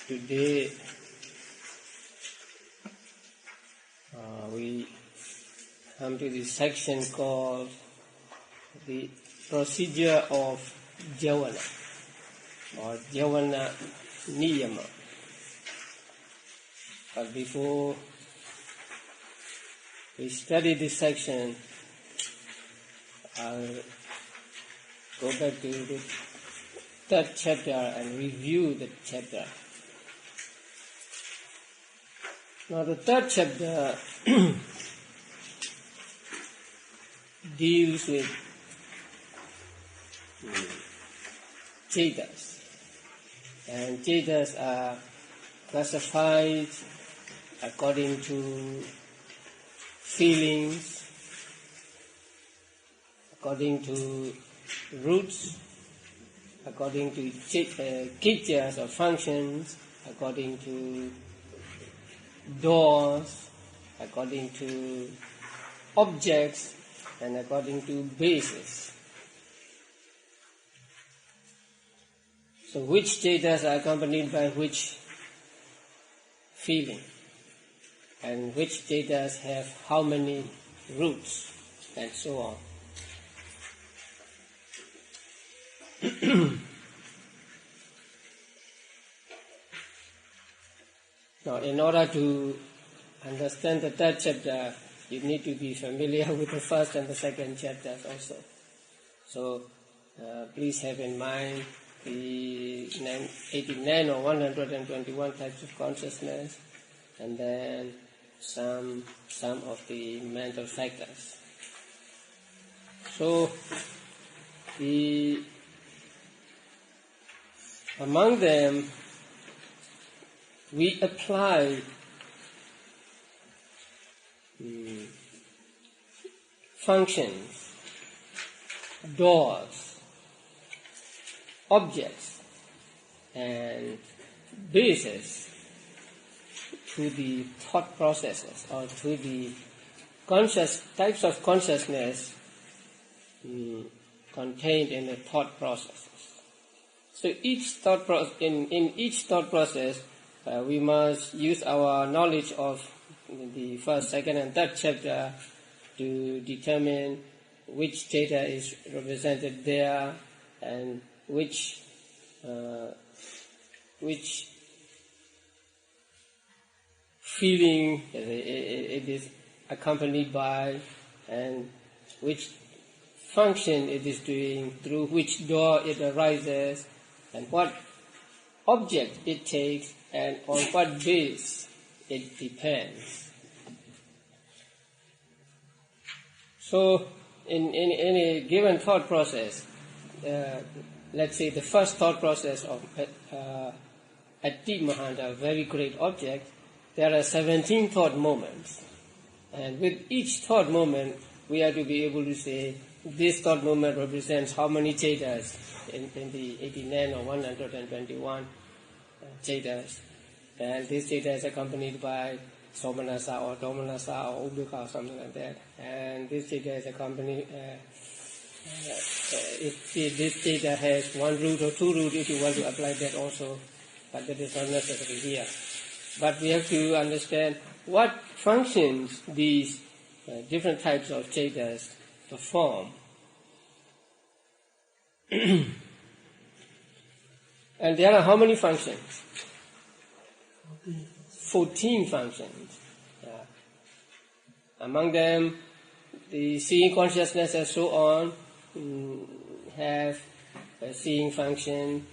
Today we come to this section called the procedure of Javana or Javana Niyama. But before we study this section, I'll go back to the third chapter and review the chapter. Now the third chapter deals with Chetas. And Chetas are classified according to feelings, according to roots, according to kichyas or functions, according to doors, according to objects, and according to bases. So which chetas are accompanied by which feeling, and which chetas have how many roots, and so on. Now, in order to understand the third chapter, you need to be familiar with the first and the second chapters also. So, please have in mind the 89 or 121 types of consciousness, and then some of the mental factors. So, among them, we apply functions, doors, objects, and bases to the thought processes or to the types of consciousness contained in the thought processes. So in each thought process, we must use our knowledge of the first, second, and third chapter to determine which theta is represented there and which feeling it is accompanied by, and which function it is doing, through which door it arises, and what object it takes, and on what base it depends. So, in a given thought process, let's say the first thought process of Ati Mahanta, a very great object, there are 17 thought moments. And with each thought moment, we are to be able to say, this thought moment represents how many chetas in the 89 or 121 chetas. And this cheta is accompanied by somanasa or domanasa or ubhika or something like that. And this cheta is accompanied, if this cheta has one root or two roots, if you want to apply that also, but that is not necessary here. But we have to understand what functions these different types of chetas perform. And there are how many functions? 14 functions. Among them, the seeing consciousness and so on have a seeing function,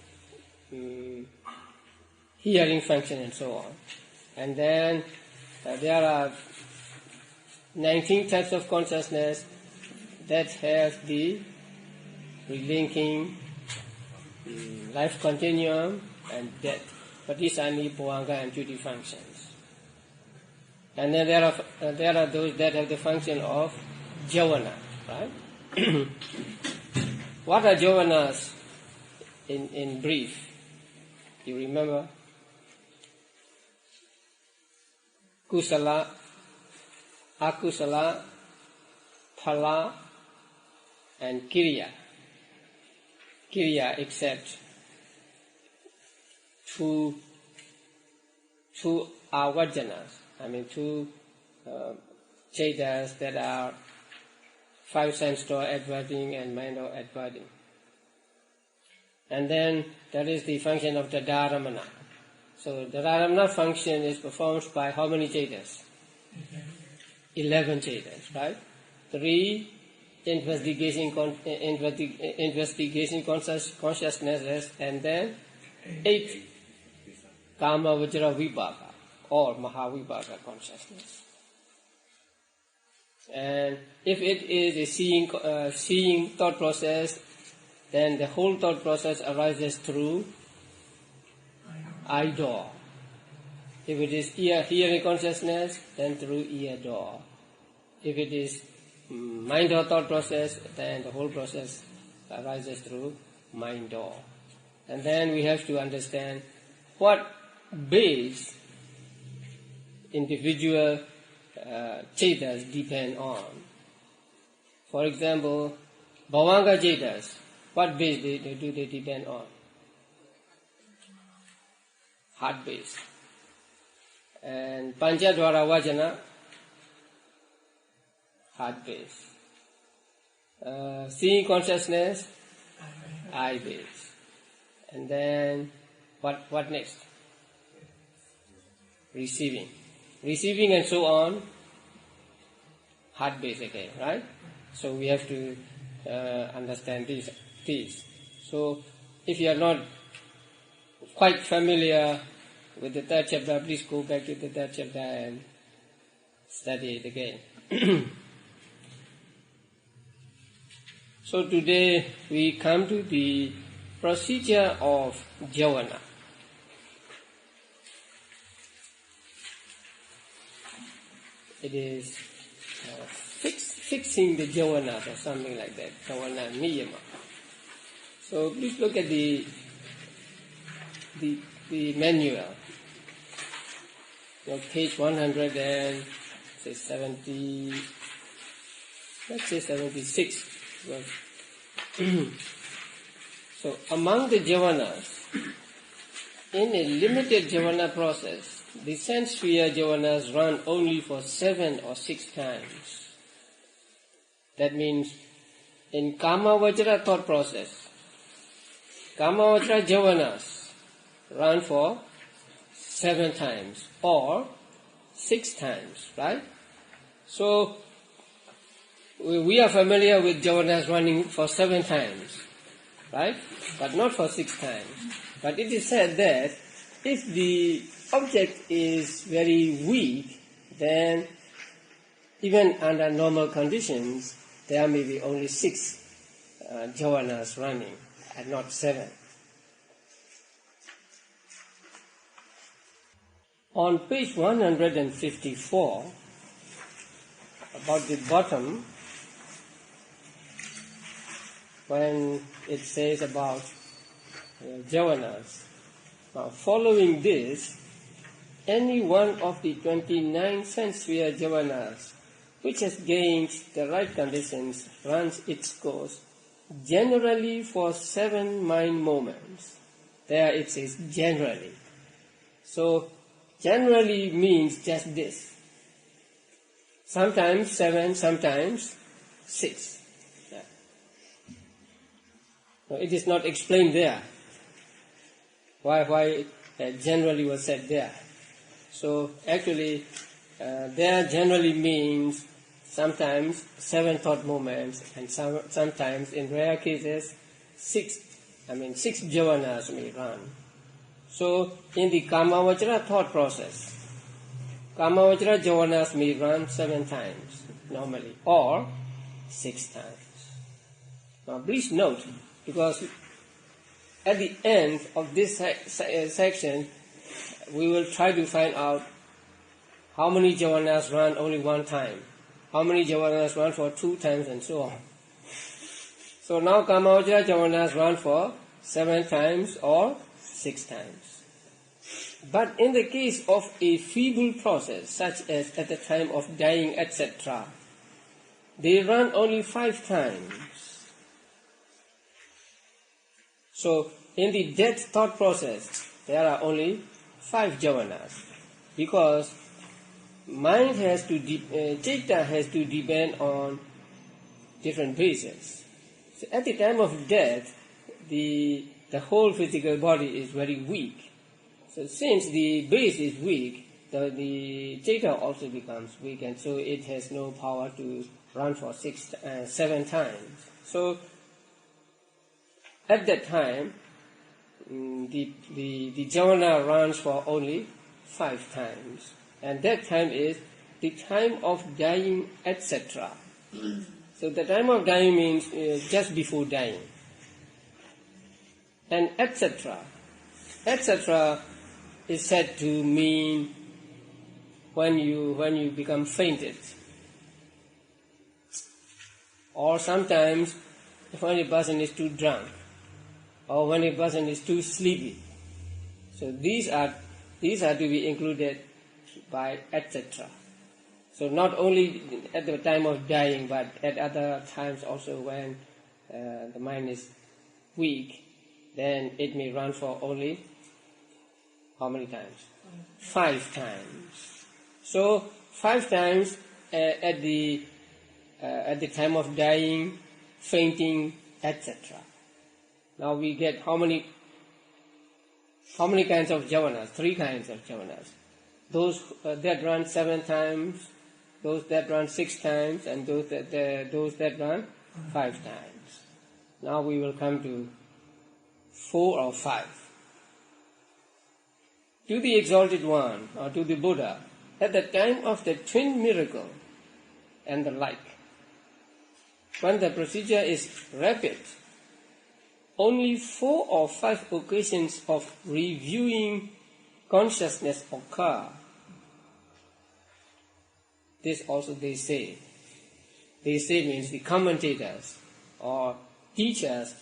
hearing function, and so on. And then there are 19 types of consciousness that have the relinking, life continuum, and death. Patisani, Bhavanga, and duty functions. And then there are those that have the function of Javana, right? What are Javanas in brief? You remember? Kusala, Akusala, Phala, and Kiriya. Kiriya except two two avajjanas, two chetas that are five sense door adverting and mind door adverting. And then that is the function of the dharamana. So the dharamana function is performed by how many chetas? 11 chetas, right? 3 investigation consciousnesses, and then 8 kama vajra vibhaka or mahavibhaka consciousness. And if it is a seeing thought process, then the whole thought process arises through eye door. If it is hearing consciousness, then through ear door. If it is mind or thought process, then the whole process arises through mind door. And then we have to understand what base individual chetas depend on. For example, bhavanga chetas, what base do they depend on? Heart base. And panchadvara vajana, heart base. Seeing consciousness, eye base. And then what next? Receiving and so on, heart base again, right? So we have to understand these. So if you are not quite familiar with the third chapter, please go back to the third chapter and study it again. So today we come to the procedure of jhana. It is fixing the jhanas or something like that, jhana niyama. So please look at the manual. Page 76. So among the jhanas, in a limited jhana process, the sense sphere jhanas run only for 7 or 6 times. That means in kama vajra thought process, kama vajra jhanas run for 7 times or 6 times, right? So we are familiar with jhanas running for 7 times, right? But not for 6 times. But it is said that if the object is very weak, then even under normal conditions, there may be only 6 jhanas running and not 7. On page 154, about the bottom, when it says about jhanas, now following this, any one of the 29 sense sphere jhanas which has gained the right conditions runs its course generally for 7 mind moments. There it says generally. So generally means just this. Sometimes 7, sometimes 6. Yeah. No, it is not explained there. Why generally was said there. So actually there generally means sometimes 7 thought moments and sometimes in rare cases 6 jhanas may run. So in the kamavajra thought process, kamavajra jhanas may run 7 times normally or 6 times. Now please note, because at the end of this section we will try to find out how many jhanas run only 1 time, how many jhanas run for 2 times, and so on. So now kamavajra jhanas run for 7 times or 6 times. But in the case of a feeble process, such as at the time of dying, etc., they run only 5 times. So in the death thought process, there are only 5 jhanas. because mind has to, citta has to depend on different bases. So at the time of death, the whole physical body is very weak. So since the base is weak, the citta also becomes weak, and so it has no power to run for 7 times. So at that time, the jhana runs for only 5 times, and that time is the time of dying, etc. So the time of dying means just before dying, and etc. etc. is said to mean when you become fainted, or sometimes when a person is too drunk, or when a person is too sleepy. So these are to be included by etc. So not only at the time of dying, but at other times also when the mind is weak, then it may run for only how many times? 5 times. So 5 times at the time of dying, fainting, etc. Now we get how many kinds of jhanas? 3 kinds of jhanas. Those that run 7 times, those that run 6 times, and those that run 5 times. Now we will come to 4 or 5. To the Exalted One, or to the Buddha, at the time of the twin miracle and the like, when the procedure is rapid, only 4 or 5 occasions of reviewing consciousness occur. This also they say. They say means the commentators or teachers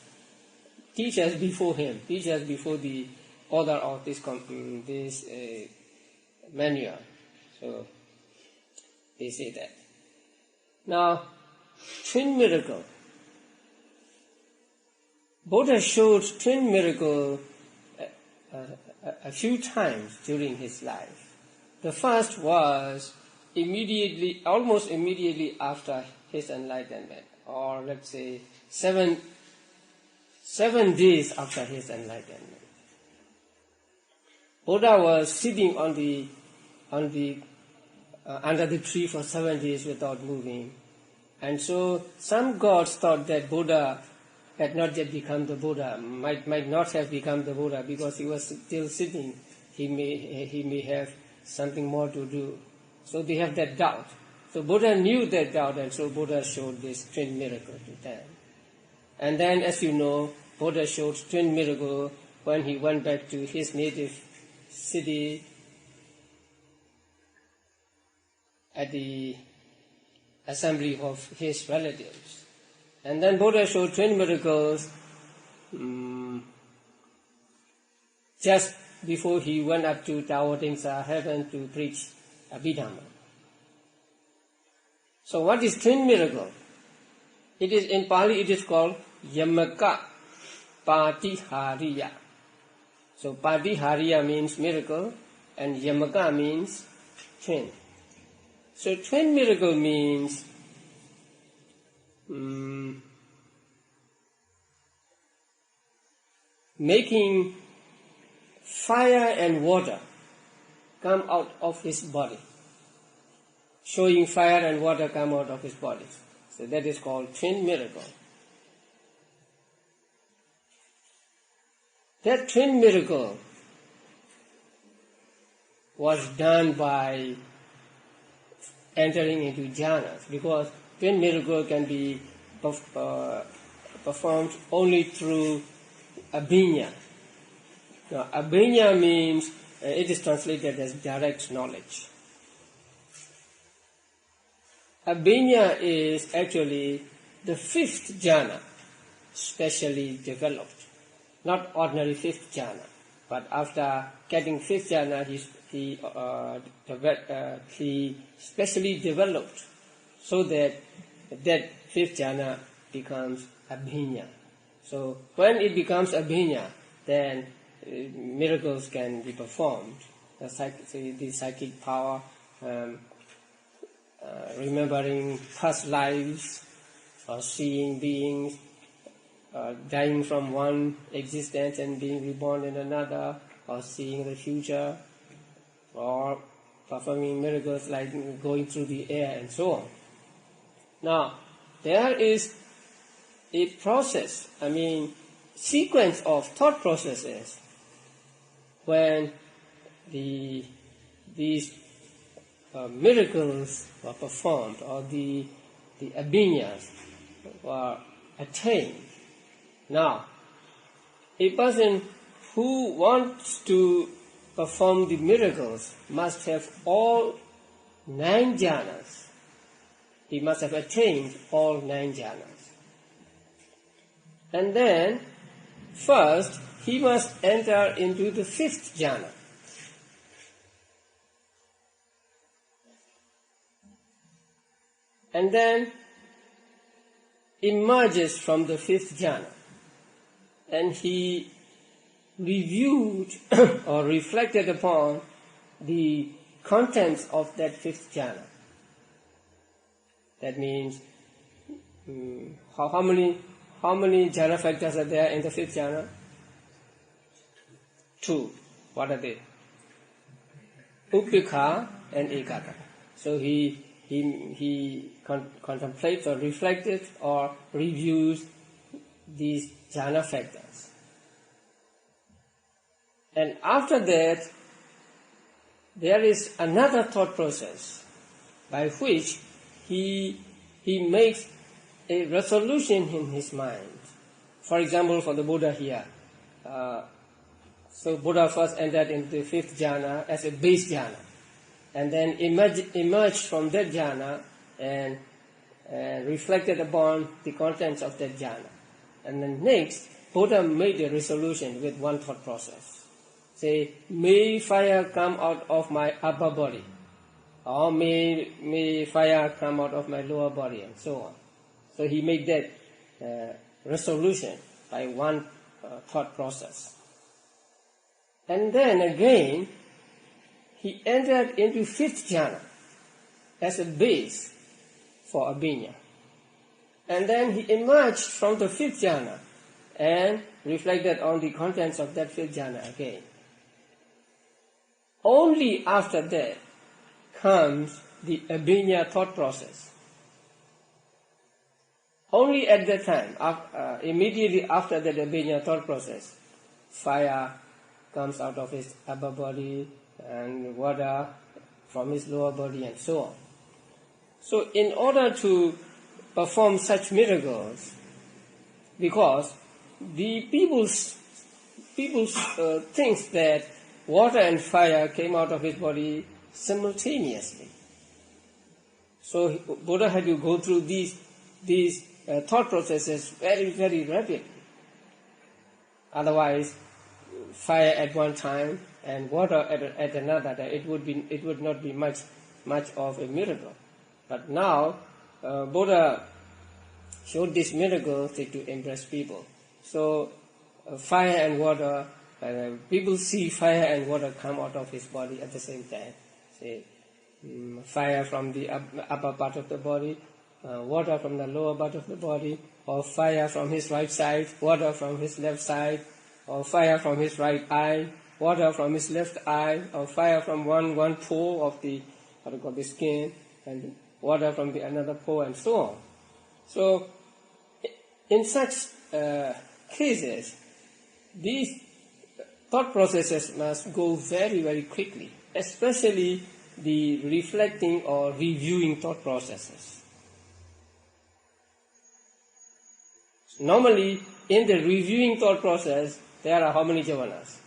before him, teachers before the author of this manual. So they say that. Now, twin miracle. Buddha showed twin miracle a few times during his life. The first was almost immediately after his enlightenment, or let's say 7 days after his enlightenment. Buddha was sitting under the tree for 7 days without moving, and so some gods thought that Buddha had not yet become the Buddha, might not have become the Buddha because he was still sitting. He may have something more to do. So they have that doubt. So Buddha knew that doubt, and so Buddha showed this twin miracle to them. And then, as you know, Buddha showed twin miracle when he went back to his native city at the assembly of his relatives. And then Buddha showed twin miracles just before he went up to Taotingsa heaven to preach Abhidhamma. So what is twin miracle? It is in Pali it is called Yamaka Patihariya. So Patihariya means miracle and Yamaka means twin. So twin miracle means making fire and water come out of his body. Showing fire and water come out of his body. So that is called twin miracle. That twin miracle was done by entering into jhanas, because twin miracle can be performed only through abhinya. Now, abhinya means, it is translated as direct knowledge. Abhinya is actually the 5th jhana, specially developed. Not ordinary 5th jhana, but after getting 5th jhana, he specially developed so that 5th jhana becomes abhinya. So when it becomes abhinya, then miracles can be performed. the psychic power, remembering past lives, or seeing beings, dying from one existence and being reborn in another, or seeing the future, or performing miracles like going through the air and so on. Now, there is a process, sequence of thought processes when these miracles were performed, or the abhinyas were attained. Now, a person who wants to perform the miracles must have all 9 jhanas. He must have attained all 9 jhanas. And then, first, he must enter into the 5th jhana. And then emerges from the 5th jhana. And he reviewed or reflected upon the contents of that 5th jhana. That means how many jhana factors are there in the 5th jhana? 2. What are they? Upekha and ekata. So he contemplates or reflected or reviews these jhana factors. And after that, there is another thought process by which he makes a resolution in his mind. For example, for the Buddha here, so Buddha first entered into the 5th jhana as a base jhana, and then emerged from that jhana and reflected upon the contents of that jhana. And then next, Buddha made a resolution with one thought process. Say, may fire come out of my upper body, or may fire come out of my lower body, and so on. So he made that resolution by one thought process. And then again, he entered into 5th jhana as a base for abhinya. And then he emerged from the 5th jhana and reflected on the contents of that 5th jhana again. Only after that comes the abhinya thought process. Only at that time, immediately after that abhinya thought process, fire comes out of his upper body and water from his lower body and so on. So in order to perform such miracles, because the people thinks that water and fire came out of his body simultaneously. So Buddha had to go through these thought processes very, very rapidly. Otherwise, fire at one time and water at another time, it would not be much of a miracle. But now Buddha showed this miracle to impress people. So fire and water, people see fire and water come out of his body at the same time. Say, fire from the upper part of the body, water from the lower part of the body, or fire from his right side, water from his left side, or fire from his right eye, water from his left eye, or fire from one pore of the skin, and water from the another pore, and so on. So, in such cases, these thought processes must go very, very quickly, especially the reflecting or reviewing thought processes. Normally, in the reviewing thought process, there are how many javanas?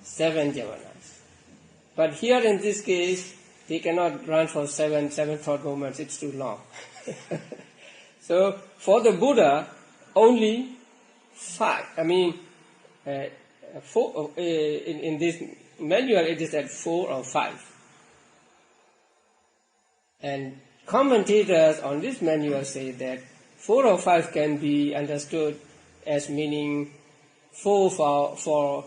7 javanas. But here in this case, they cannot run for seven thought moments, it's too long. So, for the Buddha, only 5. Four, in this manual it is at 4 or 5. And commentators on this manual say that 4 or 5 can be understood as meaning 4 for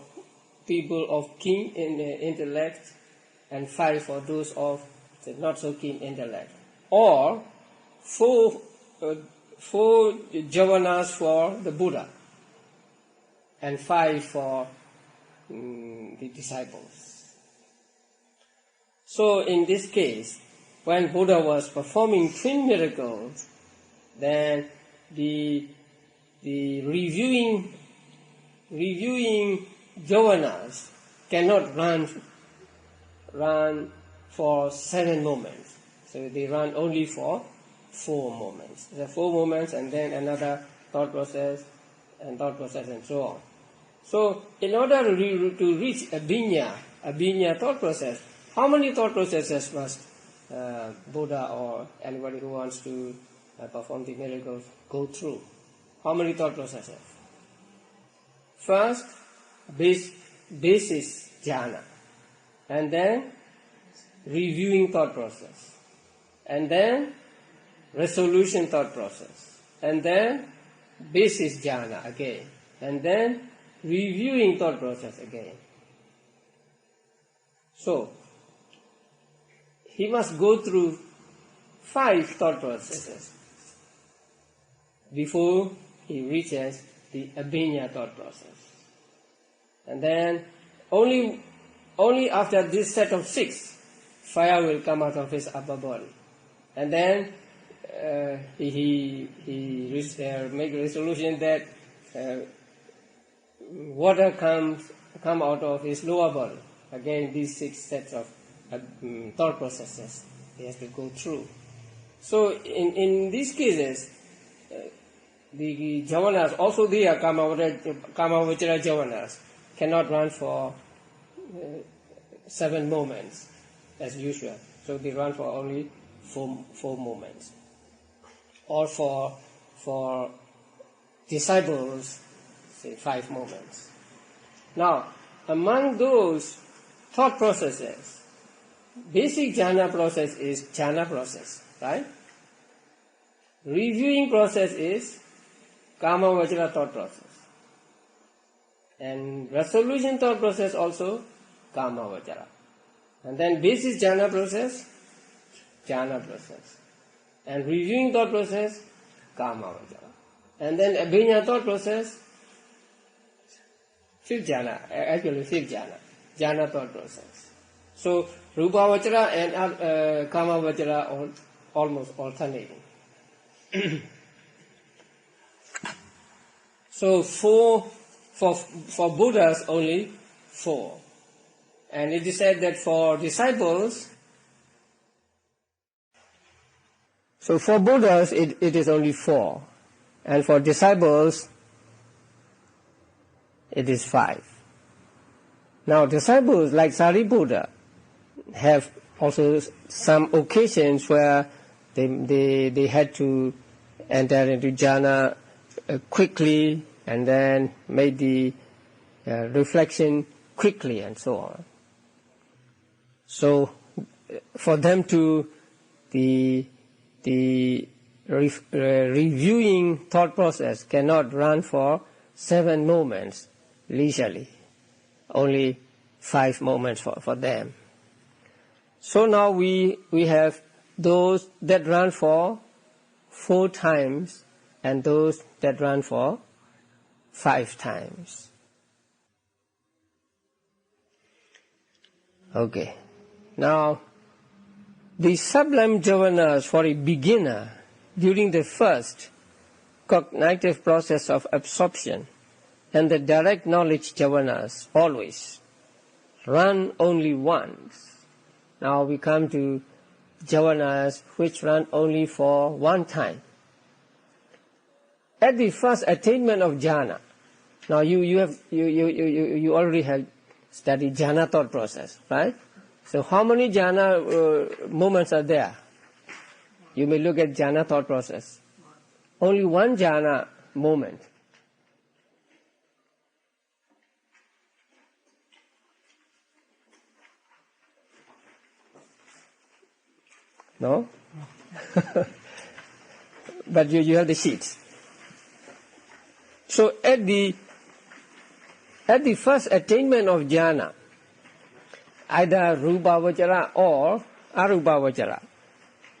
people of keen intellect, and 5 for those of the not so keen intellect. Or 4 javanas for the Buddha and 5 for the disciples. So in this case, when Buddha was performing twin miracles, then the reviewing javanas cannot run for 7 moments. So they run only for 4 moments. There are 4 moments and then another thought process and so on. So in order to reach abhinya thought process, how many thought processes must Buddha or anybody who wants to perform the miracles go through? How many thought processes? First, basis jhana, and then reviewing thought process, and then resolution thought process, and then basis jhana again, and then reviewing thought process again. So, he must go through 5 thought processes before he reaches the abhinya thought process. And then only after this set of 6, fire will come out of his upper body. And then he make a resolution that water come out of his lower body. Again, these 6 sets of thought processes he has to go through. So in these cases, the javanas, also they are kamavachara javanas, cannot run for 7 moments as usual. So they run for only 4 moments. Or for disciples, say 5 moments. Now, among those thought processes, basic jhana process is jhana process, right? Reviewing process is kama vajra thought process. And resolution thought process also kama vajra. And then basis jhana process, jhana process. And reviewing thought process, kama vajra. And then abhinya thought process, fifth jhana, jhana thought process. So rupa vajra and kama vajra are almost alternating. So for Buddhas only 4. And it is said that for disciples, so for Buddhas it is only 4. And for disciples it is 5. Now disciples like Sariputta have also some occasions where they had to enter into jhana quickly and then made the reflection quickly and so on. So for them to the reviewing thought process cannot run for 7 moments leisurely, only 5 moments for them. So now we have those that run for 4 times and those that run for 5 times. Okay. Now, the sublime javanas for a beginner during the first cognitive process of absorption and the direct knowledge javanas always run only once. Now we come to javanas which run only for 1 time. At the first attainment of jhana, now you already have studied jhana thought process, right? So how many jhana moments are there? You may look at jhana thought process. Only 1 jhana moment. No? But you have the sheets. So at the first attainment of jhana, either Rupa Vajra or Arupa Vajra.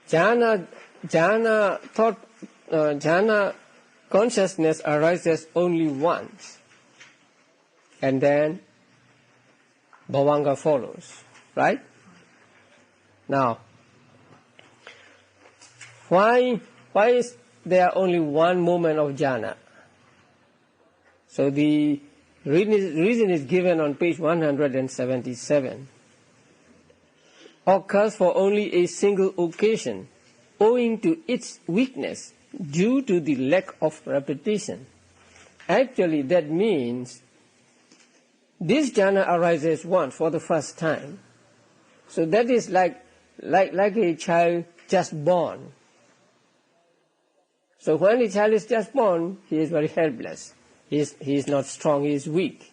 Jhana thought, jhana consciousness arises only once, and then bhavanga follows, right? Now, why is there only one moment of jhana? So the reason is given on page 177. Occurs for only a single occasion, owing to its weakness due to the lack of repetition. Actually, that means this jhana arises once for the first time. So that is like a child just born. So when a child is just born, he is very helpless. He is not strong, he is weak.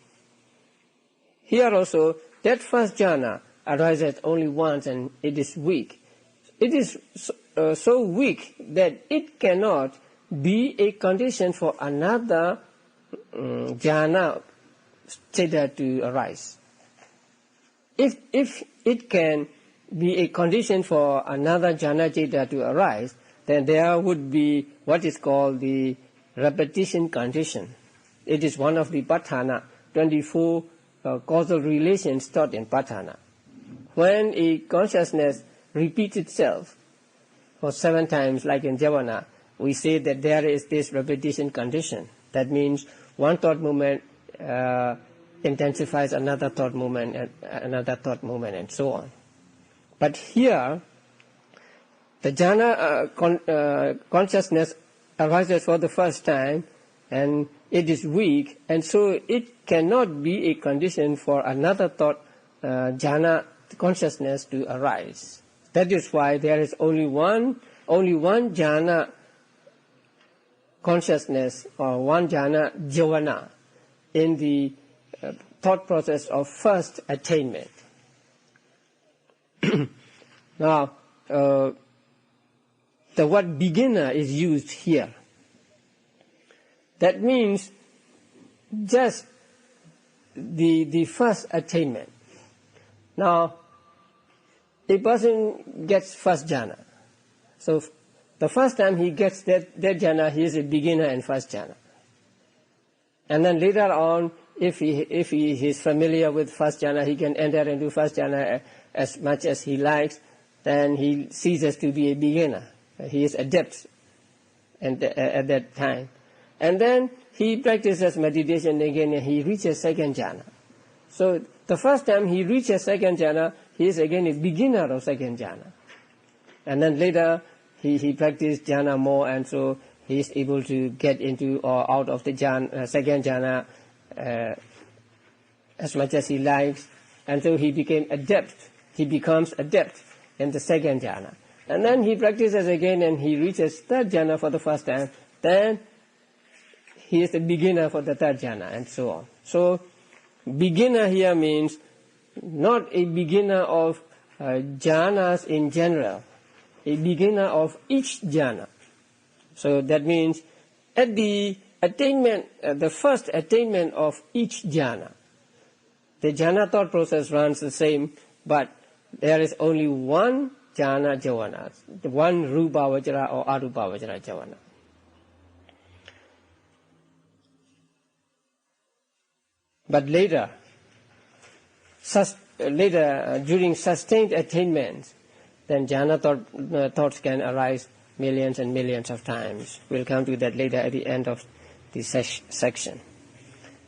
Here also, that first jhana arises only once and it is weak. It is so weak that it cannot be a condition for another jhana sthita to arise. If it can be a condition for another jhana sthita to arise, then there would be what is called the repetition condition. It is one of the Patthana, 24 causal relations taught in Patthana. When a consciousness repeats itself for 7 times, like in Javana, we say that there is this repetition condition. That means one thought movement intensifies another thought movement, and another thought movement, and so on. But here, the jhana consciousness arises for the first time, and it is weak, and so it cannot be a condition for another thought jhana consciousness to arise. That is why there is only one jhana consciousness or one jhana javana in the thought process of first attainment. Now, the word beginner is used here. That means just the first attainment. Now, a person gets first jhana. So the first time he gets that jhana, he is a beginner in first jhana. And then later on, if he is familiar with first jhana, he can enter into first jhana as much as he likes, then he ceases to be a beginner. He is adept at that time. And then he practices meditation again and he reaches second jhana. So the first time he reaches second jhana, he is again a beginner of second jhana. And then later he practices jhana more, and so he is able to get into or out of the second jhana as much as he likes. And so he becomes adept in the second jhana. And then he practices again and he reaches third jhana for the first time. Then he is a beginner for the third jhana, and so on. So beginner here means not a beginner of jhanas in general, a beginner of each jhana. So that means at the attainment, the first attainment of each jhana, the jhana thought process runs the same, but there is only one jhana javana, one rupa vajra or arupa vajra javana. But later, during sustained attainment, then jhana thoughts can arise millions and millions of times. We'll come to that later at the end of this section.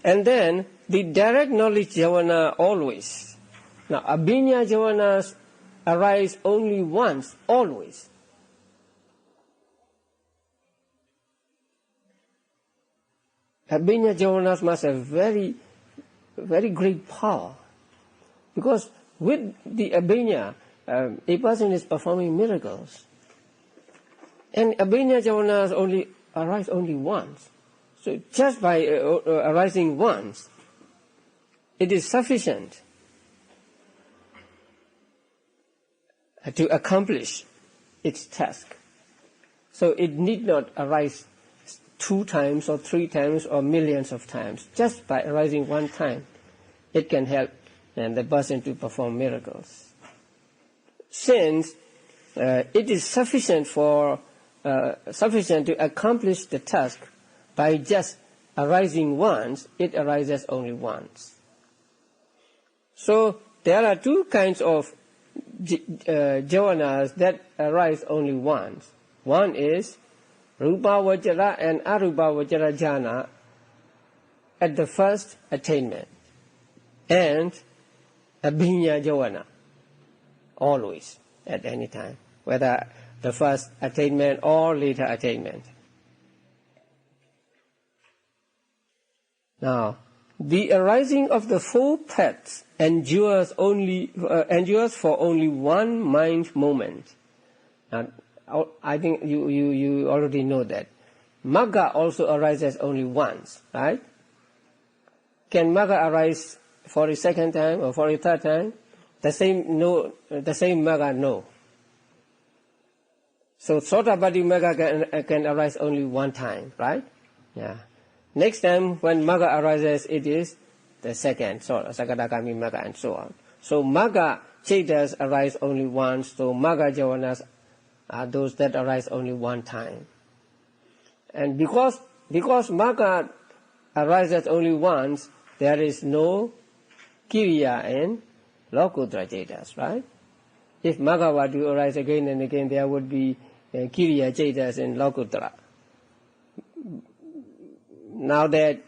And then the direct knowledge javana always. Now, abhinya javanas arise only once, always. Abhinya javanas must have very great power, because with the abhinya, a person is performing miracles. And abhinya javanas arise only once. So just by arising once, it is sufficient to accomplish its task. So it need not arise 2 times or 3 times or millions of times. Just by arising one time, it can help and the person to perform miracles. Since it is sufficient to accomplish the task by just arising once, it arises only once. So there are two kinds of jhavanas that arise only once. One is rupa vajra and arupa vajra jhana at the first attainment, and abhinya jhavana, always, at any time, whether the first attainment or later attainment. Now, the arising of the four paths endures for only one mind moment. Now, I think you already know that. Magga also arises only once, right? Can Magga arise for a second time or for a third time? The same Magga, no. So Sotabadi Magga can arise only one time, right? Yeah. Next time when Magga arises, it is the second, so Sakadagami Magga and so on. So Magga Chetas arise only once, so Magga Jhavanas are those that arise only one time. And because Magga arises only once, there is no Kiriya in Lokuttara Chetas, right? If Magga were to arise again and again, there would be Kiriya Chetas in Lokuttara. Now that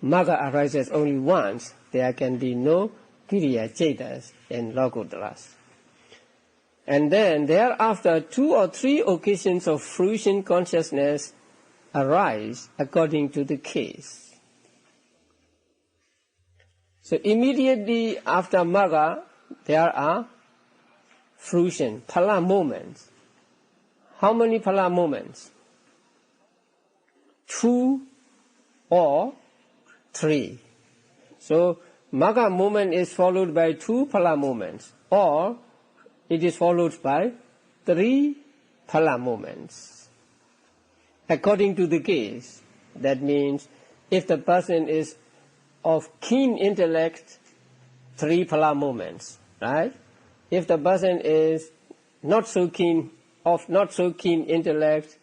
Magga arises only once, there can be no Kiriya Chetas in Lokuttaras. And then thereafter, 2 or 3 occasions of fruition consciousness arise according to the case. So immediately after Magga, there are fruition, phala moments. How many phala moments? 2 or 3. So Magga moment is followed by 2 phala moments, or it is followed by 3 phala moments. According to the case, that means if the person is of keen intellect, 3 phala moments, right? If the person is not so keen intellect,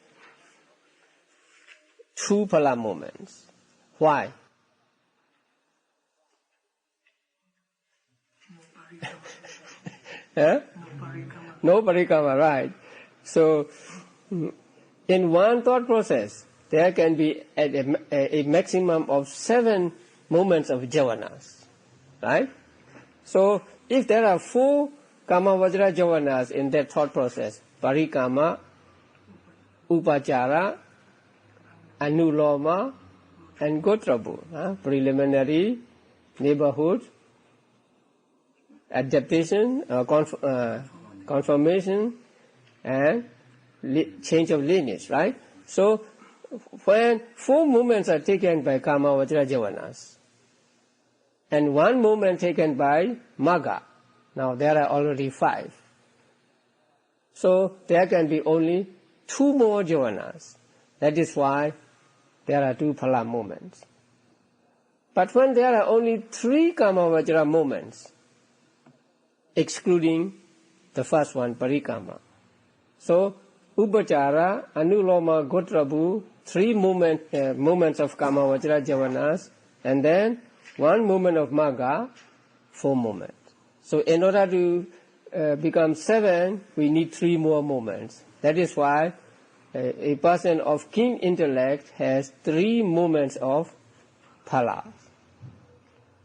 2 phala moments. Why? No parikama, right? So, in one thought process, there can be a maximum of 7 moments of jhavanas, right? So, if there are 4 kama vajra jhavanas in that thought process, parikama, upachara, anuloma, and gotrabu, preliminary, neighborhood, adaptation, confirmation, and change of lineage, right? So, when 4 movements are taken by kama vajra jhavanas, and 1 movement taken by Magga, now there are already 5. So, there can be only 2 more jhavanas. That is why there are 2 phala moments. But when there are only 3 kama vajra moments, excluding the first one, parikama. So, upachara, anuloma, gotrabu, 3 moments of kama vajra jhavanas, and then 1 moment of Magga, 4 moments. So in order to become 7, we need 3 more moments. That is why a person of keen intellect has 3 moments of phala.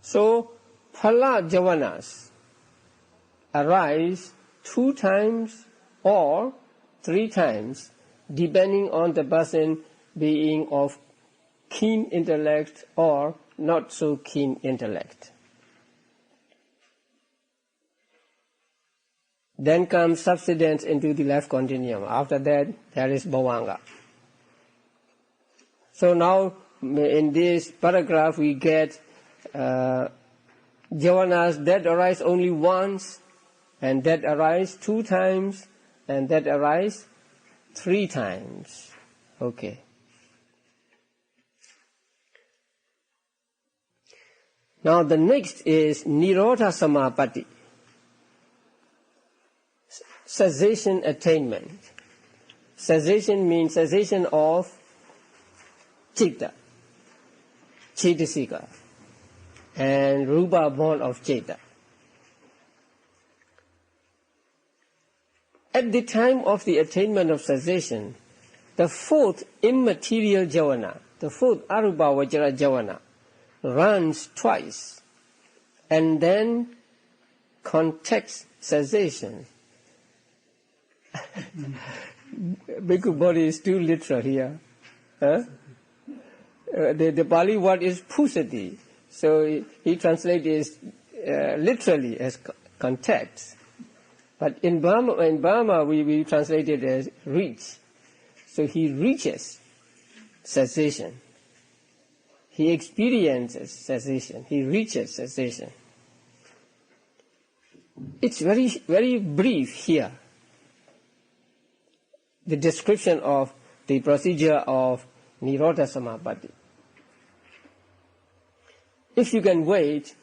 So phala jhavanas arise 2 times or 3 times, depending on the person being of keen intellect or not so keen intellect. Then comes subsidence into the life continuum. After that, there is bhavanga. So now, in this paragraph, we get jhavanas that arise only once, and that arise 2 times, and that arise 3 times. Okay. Now the next is Nirodha Samapatti, cessation attainment. Cessation means cessation of citta, cetasika, and rupa born of citta. At the time of the attainment of cessation, the fourth immaterial jhana, the fourth arupa vajra jhana, runs twice and then contacts cessation. Bhikkhu body is too literal here. Huh? The Pali word is pusati, so he translates literally as contact. But in Burma we translate it as reach. So he reaches cessation. He experiences cessation. He reaches cessation. It's very, very brief here. The description of the procedure of Nirodha Samapatti. If you can wait,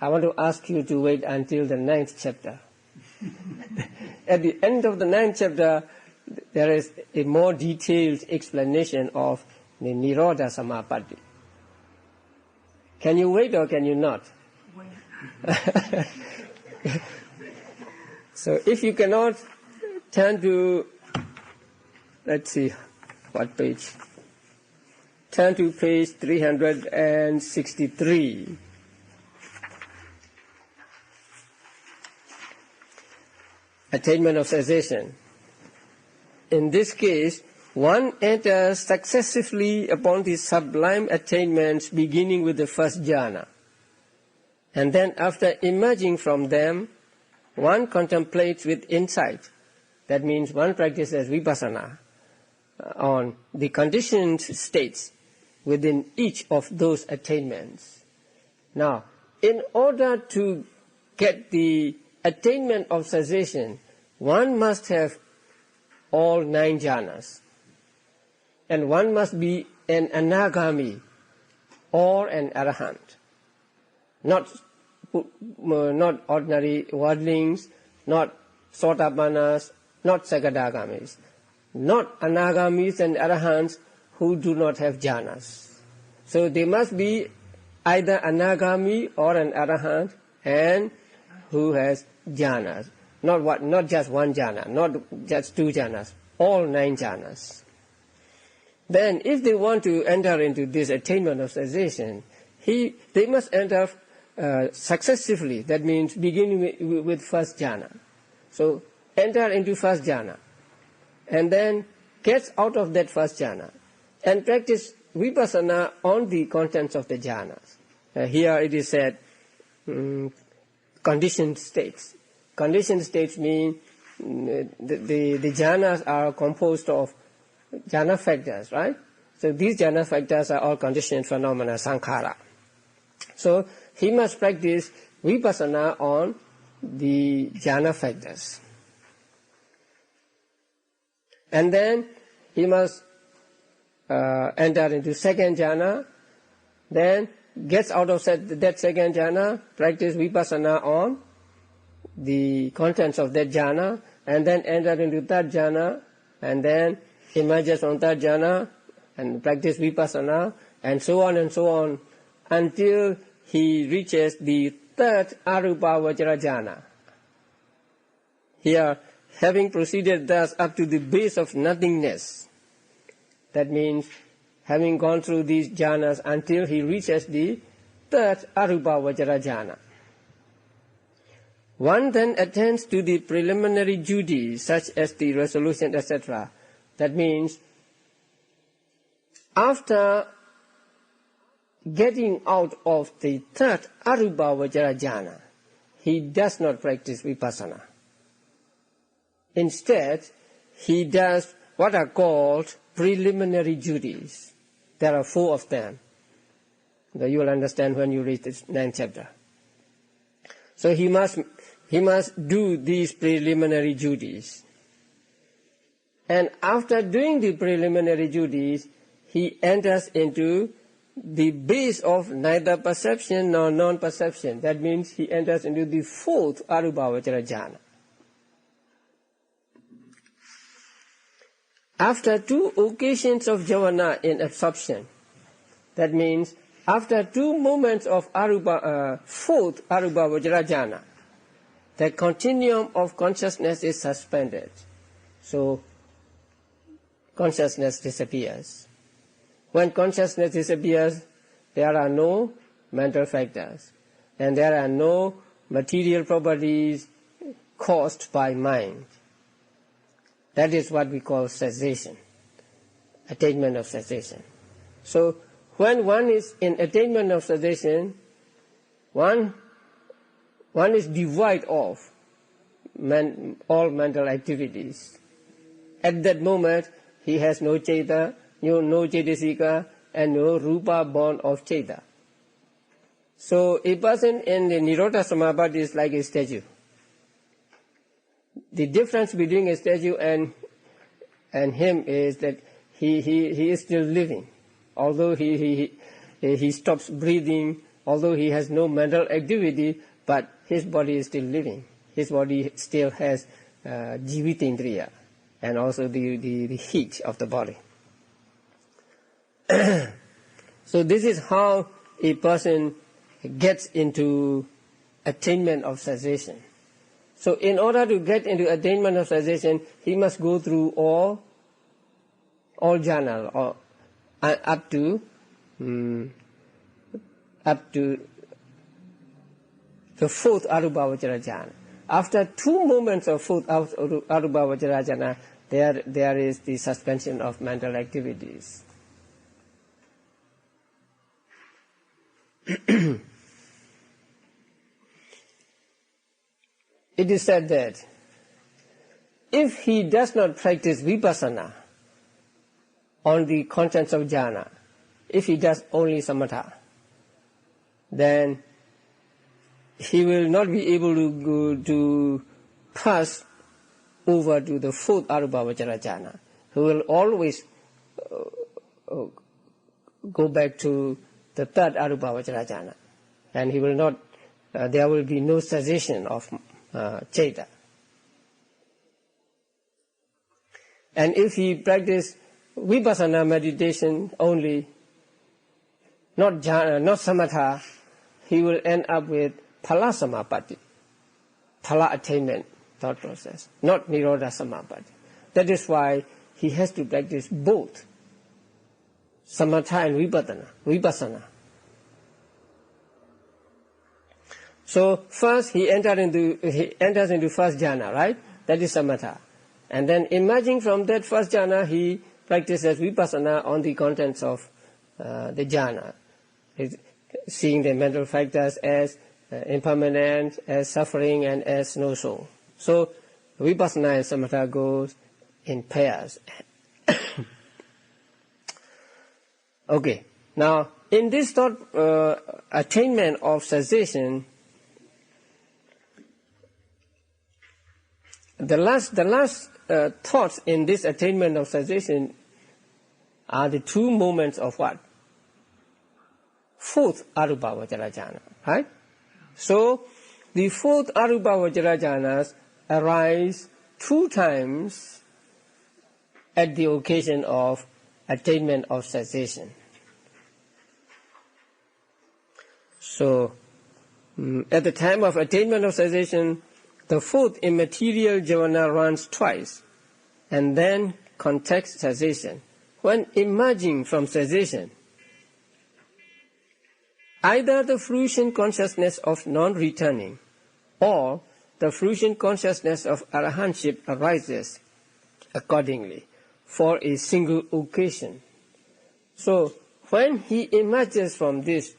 I want to ask you to wait until the 9th chapter. At the end of the 9th chapter, there is a more detailed explanation of the Nirodha Samapatti. Can you wait or can you not? Wait. So if you cannot, turn to, let's see, what page? Turn to page 363. Attainment of cessation. In this case, one enters successively upon the sublime attainments beginning with the first jhana. And then after emerging from them, one contemplates with insight. That means one practices vipassana on the conditioned states within each of those attainments. Now, in order to get the attainment of cessation, one must have all 9 jhanas. And one must be an anagami or an arahant. Not ordinary worldlings, not sotapannas, not sagadagamis. Not anagamis and arahants who do not have jhanas. So they must be either anagami or an arahant and who has jhanas. Not just one jhana, not just 2 jhanas, all 9 jhanas. Then if they want to enter into this attainment of cessation, they must enter successively. That means beginning with first jhana. So enter into first jhana and then gets out of that first jhana and practice vipassana on the contents of the jhanas. Here it is said conditioned states. Conditioned states mean the jhanas are composed of jhana factors, right? So these jhana factors are all conditioned phenomena, sankhara. So he must practice vipassana on the jhana factors. And then he must enter into second jhana, then gets out of that second jhana, practice vipassana on the contents of that jhana, and then enter into third jhana, and then emerges from third jhana, and practice vipassana, and so on, until he reaches the third arupa vajra jhana. Here, having proceeded thus up to the base of nothingness, that means having gone through these jhanas until he reaches the third arupa vajra jhana. One then attends to the preliminary duties such as the resolution, etc. That means after getting out of the third arupa vajra jhana, he does not practice vipassana. Instead, he does what are called preliminary duties. There are 4 of them. You will understand when you read this 9th chapter. So he must do these preliminary duties. And after doing the preliminary duties, he enters into the base of neither perception nor non-perception. That means he enters into the fourth arubhavachara jhana. After 2 occasions of jhana in absorption, that means after 2 moments of fourth arubhavachara jhana, the continuum of consciousness is suspended. So consciousness disappears. When consciousness disappears, there are no mental factors, and there are no material properties caused by mind. That is what we call cessation, attainment of cessation. So when one is in attainment of cessation, one is devoid of all mental activities. At that moment, he has no ceta, no cetasika, and no rupa born of ceta. So a person in the Nirodha Samapatti is like a statue. The difference between a statue and him is that he is still living. Although he stops breathing, although he has no mental activity, but his body is still living. His body still has jivitindriya and also the heat of the body. So this is how a person gets into attainment of cessation. So in order to get into attainment of cessation, he must go through all jhana, or up to the fourth arubhavachara jhana. After 2 moments of fourth arubhavachara jhana, there is the suspension of mental activities. It is said that if he does not practice vipassana on the contents of jhana, if he does only samatha, then he will not be able to pass over to the fourth arubhavachara jhana. He will always go back to the third arubhavachara jhana, and he will not. There will be no cessation of ceta. And if he practice vipassana meditation only, not jhana, not samatha, he will end up with phala samapatti, phala attainment thought process, not nirodha samapatti. That is why he has to practice both samatha and vipassana. So first he enters into first jhana, right? That is samatha. And then emerging from that first jhana, he practices vipassana on the contents of the jhana, seeing the mental factors as impermanent, as suffering, and as no soul. So vipassana and samatha goes in pairs. Okay, now in this thought attainment of cessation, the last thoughts in this attainment of cessation are the 2 moments of what? Fourth arubhavachara jhana, right? So the fourth arubhavachara jhanas arise 2 times at the occasion of attainment of cessation. So at the time of attainment of cessation, the fourth immaterial jhana runs twice and then contacts cessation. When emerging from cessation, either the fruition consciousness of non-returning or the fruition consciousness of arahantship arises accordingly for a single occasion. So when he emerges from this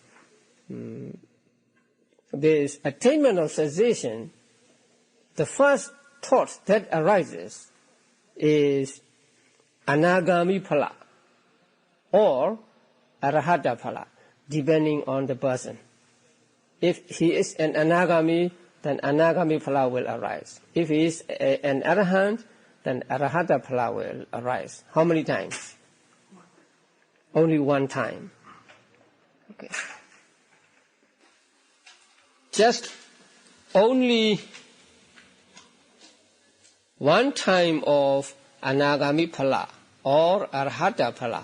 attainment of cessation, the first thought that arises is anagami phala or arahata phala, depending on the person. If he is an anagami, then anagami phala will arise. If he is an arahant, then arahata phala will arise. How many times? Only 1 time. Okay. Just only one time of Anagami Phala or Arhata Phala,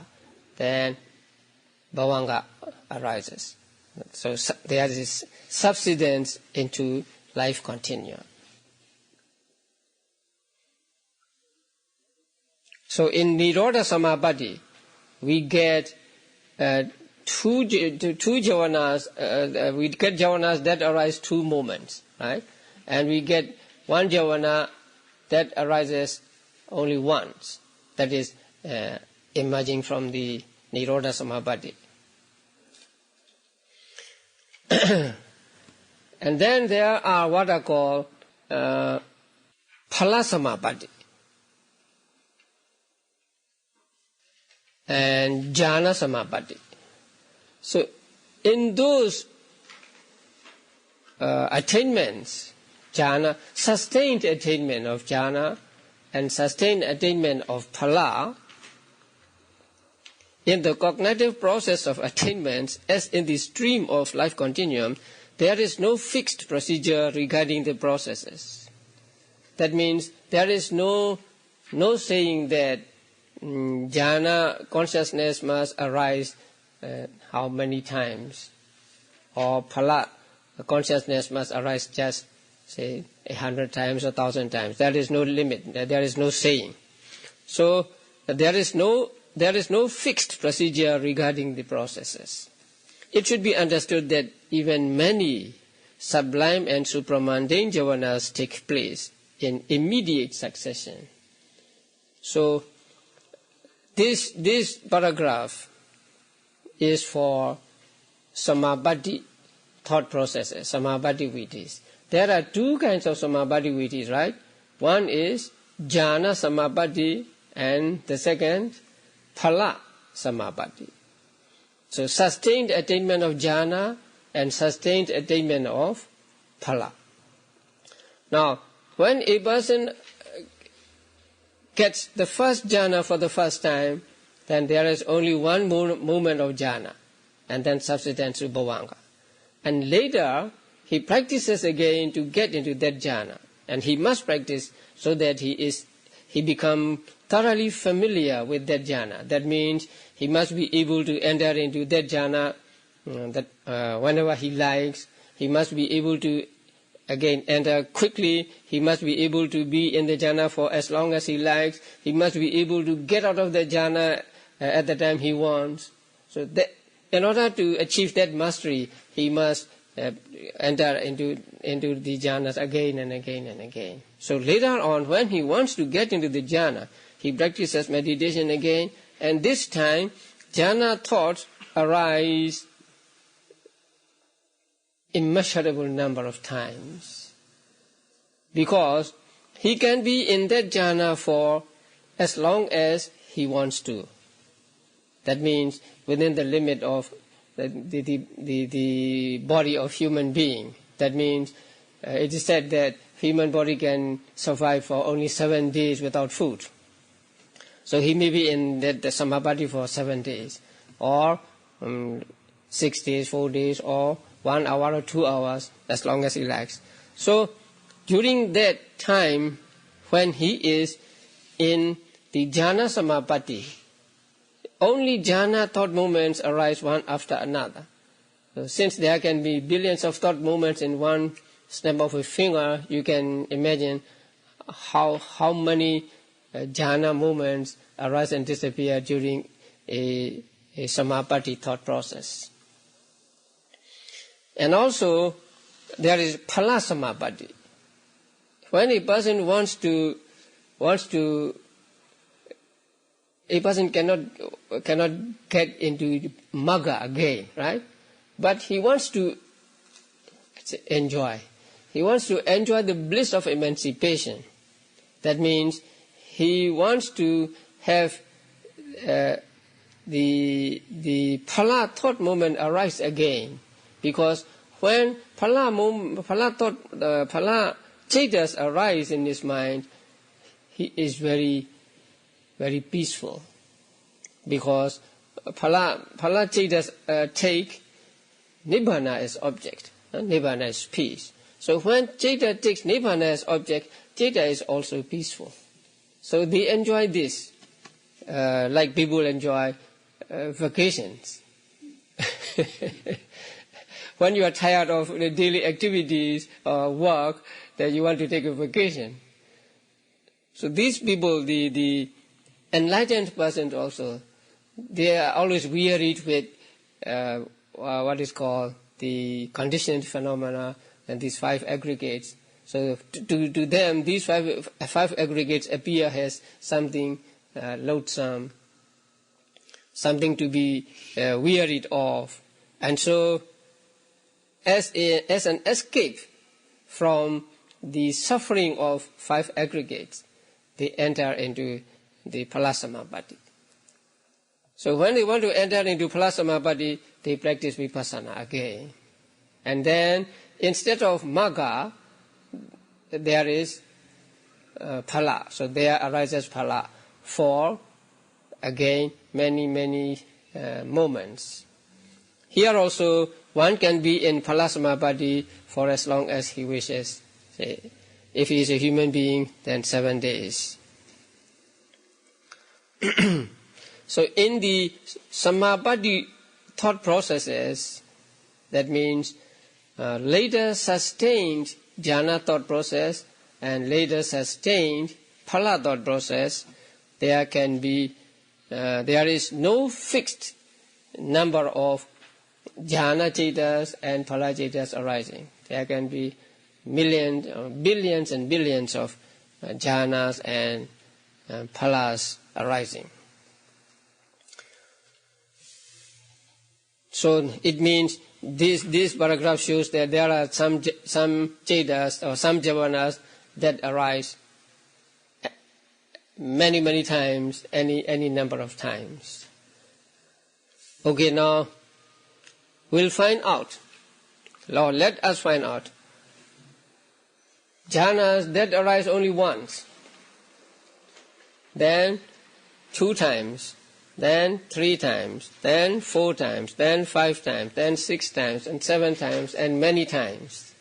then Bhavanga arises. So there is subsidence into life continuum. So in Nirodha Samapatti, we get two javanas. We get javanas that arise two moments, right? And we get one javana that arises only once. That is emerging from the Nirodha Samapatti. And then there are what are called Phala Samapatti and Jhana Samapatti. So in those attainments, jhana, sustained attainment of jhana and sustained attainment of phala, in the cognitive process of attainments, as in the stream of life continuum, there is no fixed procedure regarding the processes. That means there is no saying that jhana consciousness must arise how many times, or phala consciousness must arise just say 100 times or 1,000 times. There is no limit. There is no saying. So there is no fixed procedure regarding the processes. It should be understood that even many sublime and supramundane javanas take place in immediate succession. So this paragraph is for samapatti thought processes, samapatti vittis. There are two kinds of samapatti vittis, right? One is jhana samapatti and the second phala samapatti. So sustained attainment of jhana and sustained attainment of phala. Now, when a person gets the first jhana for the first time, then there is only one moment of jhana, and then subsequent to bhavanga. And later, he practices again to get into that jhana, and he must practice so that he become thoroughly familiar with that jhana. That means he must be able to enter into that jhana whenever he likes. He must be able to again enter quickly. He must be able to be in the jhana for as long as he likes. He must be able to get out of the jhana at the time he wants. So in order to achieve that mastery, he must enter into the jhanas again and again and again. So later on, when he wants to get into the jhana, he practices meditation again, and this time jhana thoughts arise immeasurable number of times, because he can be in that jhana for as long as he wants to. That means within the limit of the body of human being. That means it is said that human body can survive for only 7 days without food. So he may be in the samapatti for 7 days, or 6 days, 4 days, or 1 hour or 2 hours, as long as he likes. So during that time, when he is in the jhana samapatti, only jhana thought moments arise one after another. So since there can be billions of thought moments in one snap of a finger, you can imagine how many jhana moments arise and disappear during a samapatti thought process. And also, there is phala samapatti. When a person a person cannot get into magga again, right? But he wants to enjoy. He wants to enjoy the bliss of emancipation. That means he wants to have the phala thought moment arise again, because when phala chetas arise in his mind, he is very, very peaceful, because phala chetas take Nibbana as object. Nibbana is peace. So when Citta takes Nibbana as object, Citta is also peaceful. So they enjoy this, like people enjoy vacations. When you are tired of the daily activities or work, then you want to take a vacation. So these people, the enlightened persons also, they are always wearied with what is called the conditioned phenomena and these five aggregates. So to them, these five aggregates appear as something loathsome, something to be wearied of. And so as an escape from the suffering of five aggregates, they enter into the Palasamabhati. So when they want to enter into Palasamabhati, they practice Vipassana again. And then instead of Magga, there is Phala. So there arises Phala for, again, many moments. Here also, one can be in Palasamabhati for as long as he wishes. Say, if he is a human being, then 7 days. So in the Samabhati thought processes, that means later sustained jhana thought process and later sustained phala thought process, there is no fixed number of jhana cittas and phala cittas arising. There can be millions, billions and billions of jhanas and phalas arising. So it means this paragraph shows that there are some cittas or some javanas that arise many times, any number of times. Okay, now we'll find out. Lord, let us find out. Jhanas that arise only once, then 2 times, then 3 times, then 4 times, then 5 times, then 6 times, and 7 times, and many times.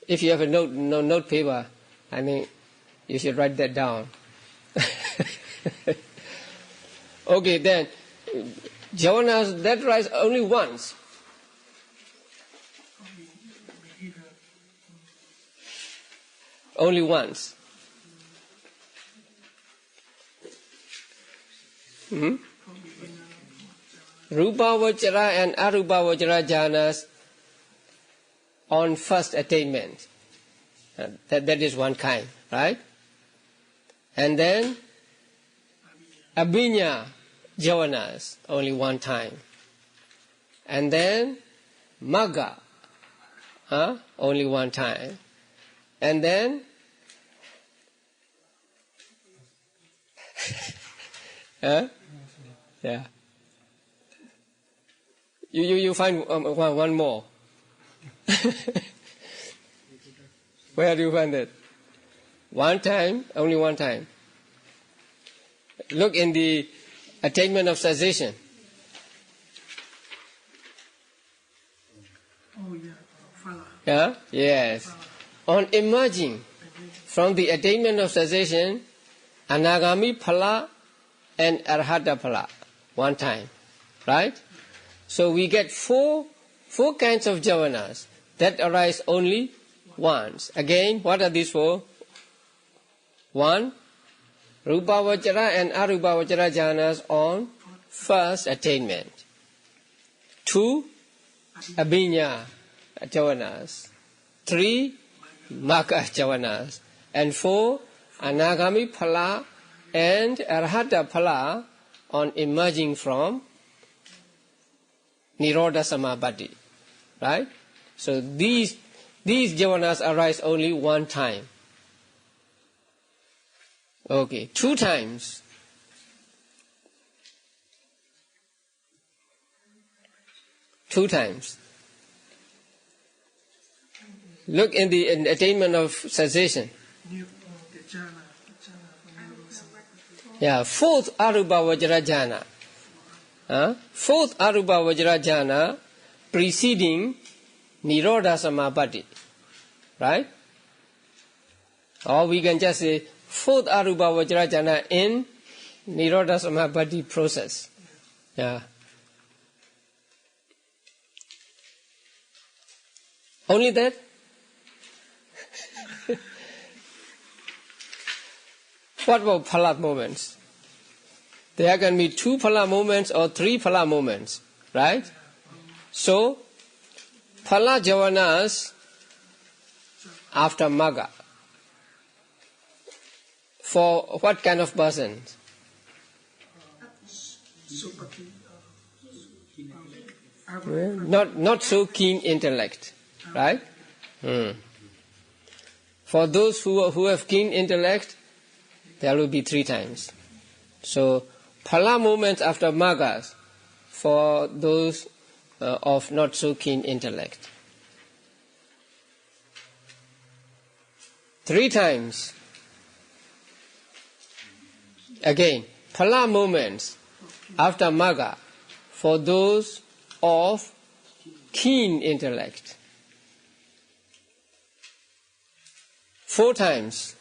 If you have a note paper, I mean, you should write that down. Okay, then, jhanas that rise only once. Only once. Rupa Vajra and Arupa Vajra jhanas on first attainment. That is one kind, right? And then Abhinya jhanas, only one time. And then Magga, only one time. And then yeah. You find one more. Where do you find it? One time, only one time. Look in the attainment of cessation. Oh yeah, phala. Yeah? Yes. On emerging from the attainment of cessation, Anagami phala and Arhata phala, one time, right? So we get four kinds of javanas that arise only once. Again, what are these 4? 1, Rupa Vajra and Arupa Vajra jhanas on first attainment. 2, Abhinya javanas. 3, Magga javanas. And 4, Anagami phala and Arhata phala on emerging from Nirodha Samabhati. Right? So these javanas arise only one time. Okay, 2 times. Two times. Look in the attainment of cessation. Yeah, 4th Arupa Vajra jhana. Fourth Arupa Vajra Jhana preceding Nirodha Samapatti. Right? Or we can just say fourth Arupa Vajra Jhana in Nirodha Samapatti process. Yeah. Only that? What about phala moments? There can be 2 phala moments or 3 phala moments, right? So, phala javanas after Magga. For what kind of person? Not so keen intellect, right? For those who have keen intellect, there will be 3 times. So, phala moments after Maggas for those of not so keen intellect. 3 times. Again, phala moments after Magga for those of keen intellect. 4 times.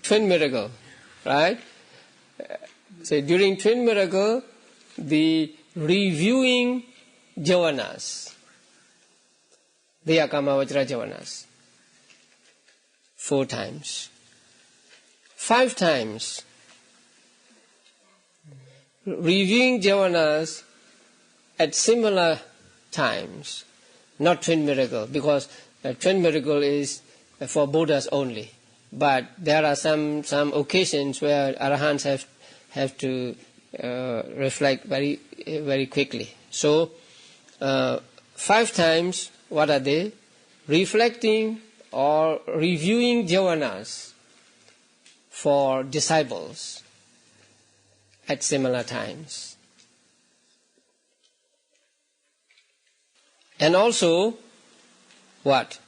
Twin miracle, right? So during twin miracle, the reviewing javanas, they are Kamavajra javanas. 4 times. 5 times. Reviewing javanas at similar times, not twin miracle, because twin miracle is for Buddhas only. But there are some occasions where Arahants have to reflect very, very quickly. So, 5 times, what are they? Reflecting or reviewing javanas for disciples at similar times. And also, what?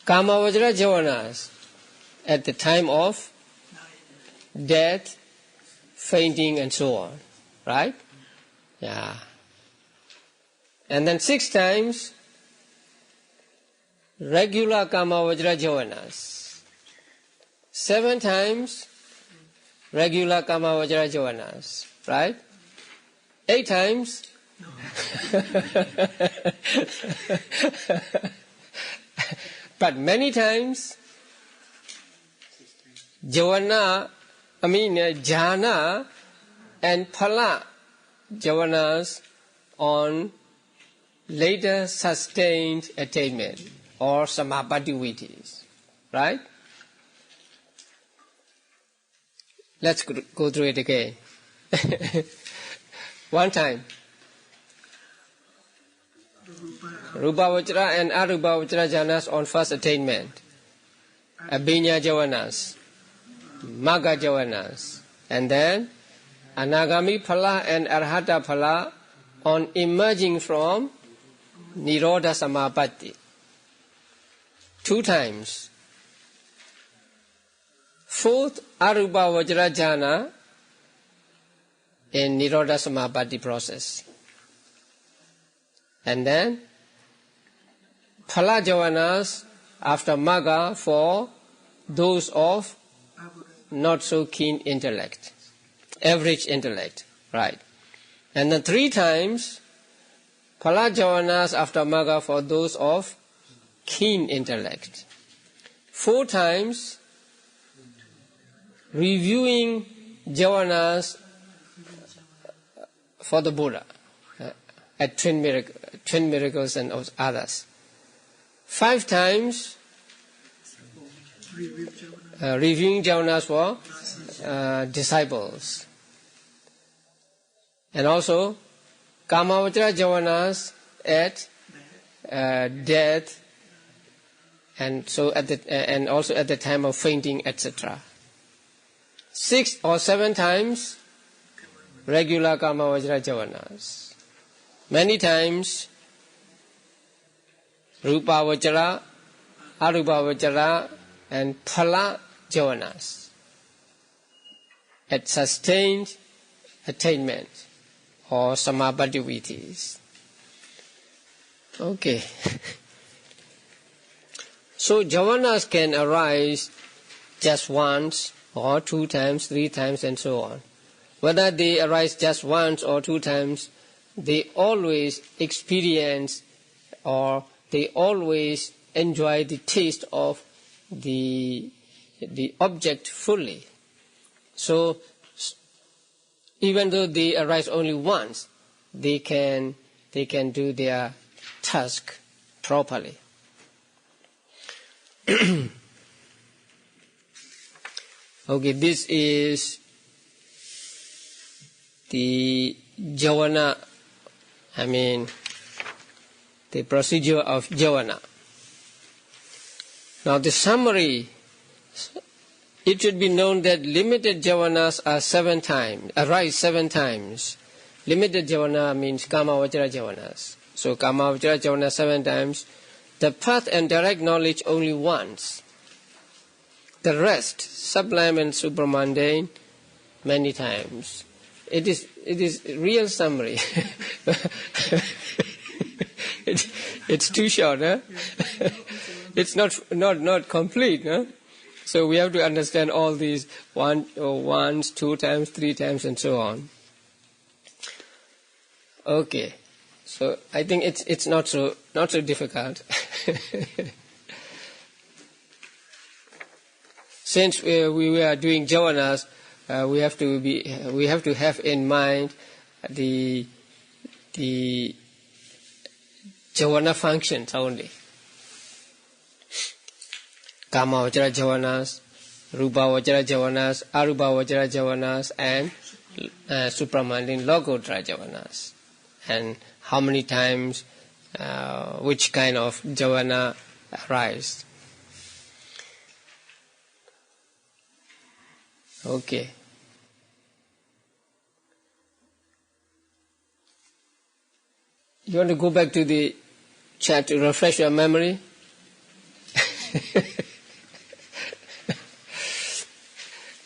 Kamavajra javanas at the time of death, fainting and so on. Right? Yeah. And then 6 times regular Kamavajra javanas. 7 times regular Kamavajra javanas. Right? 8 times but many times, jhana and phala javanas on later sustained attainment or samapatti vidhis. Right? Let's go through it again. One time. Rupa Vajra and Arupa Vajra jhanas on first attainment. Abhinya javanas. Magga javanas. And then Anagami phala and Arhata phala on emerging from Nirodha Samapatti. 2 times. 4th Arupa Vajra jhana in Nirodha Samapatti process. And then phala javanas after Magga for those of not so keen intellect, average intellect, right? And then 3 times phala javanas after Magga for those of keen intellect. 4 times reviewing javanas for the Buddha at twin miracles and others. 5 times reviewing javanas for disciples. And also Kamavajra javanas at death, and so and also at the time of fainting, etc. 6 or 7 times regular Kamavajra javanas. Many times Rupa Vajra, Arupa Vajra, and phala javanas, at sustained attainment or samabhadivittis. Okay. So javanas can arise just once or 2 times, 3 times and so on. Whether they arise just once or 2 times, they always experience or they always enjoy the taste of the object fully. So even though they arise only once, they can do their task properly. Okay, this is the javana, the procedure of javana. Now the summary, it should be known that limited javanas are 7 times, arise 7 times. Limited javana means kamavajra javanas. So kamavajra javana 7 times. The path and direct knowledge only once. The rest, sublime and supramundane, many times. It is real summary. It's too short, huh? It's not complete, huh? So we have to understand all these once, 2 times, 3 times, and so on. Okay, so I think it's not so difficult. Since we are doing javanas, we have to have in mind the javana functions only. Kamavajra javanas, rupavajra javanas, arupavajra javanas, and supramundane lokottara javanas. And how many times, which kind of javana arise. Okay. You want to go back to the chat to refresh your memory?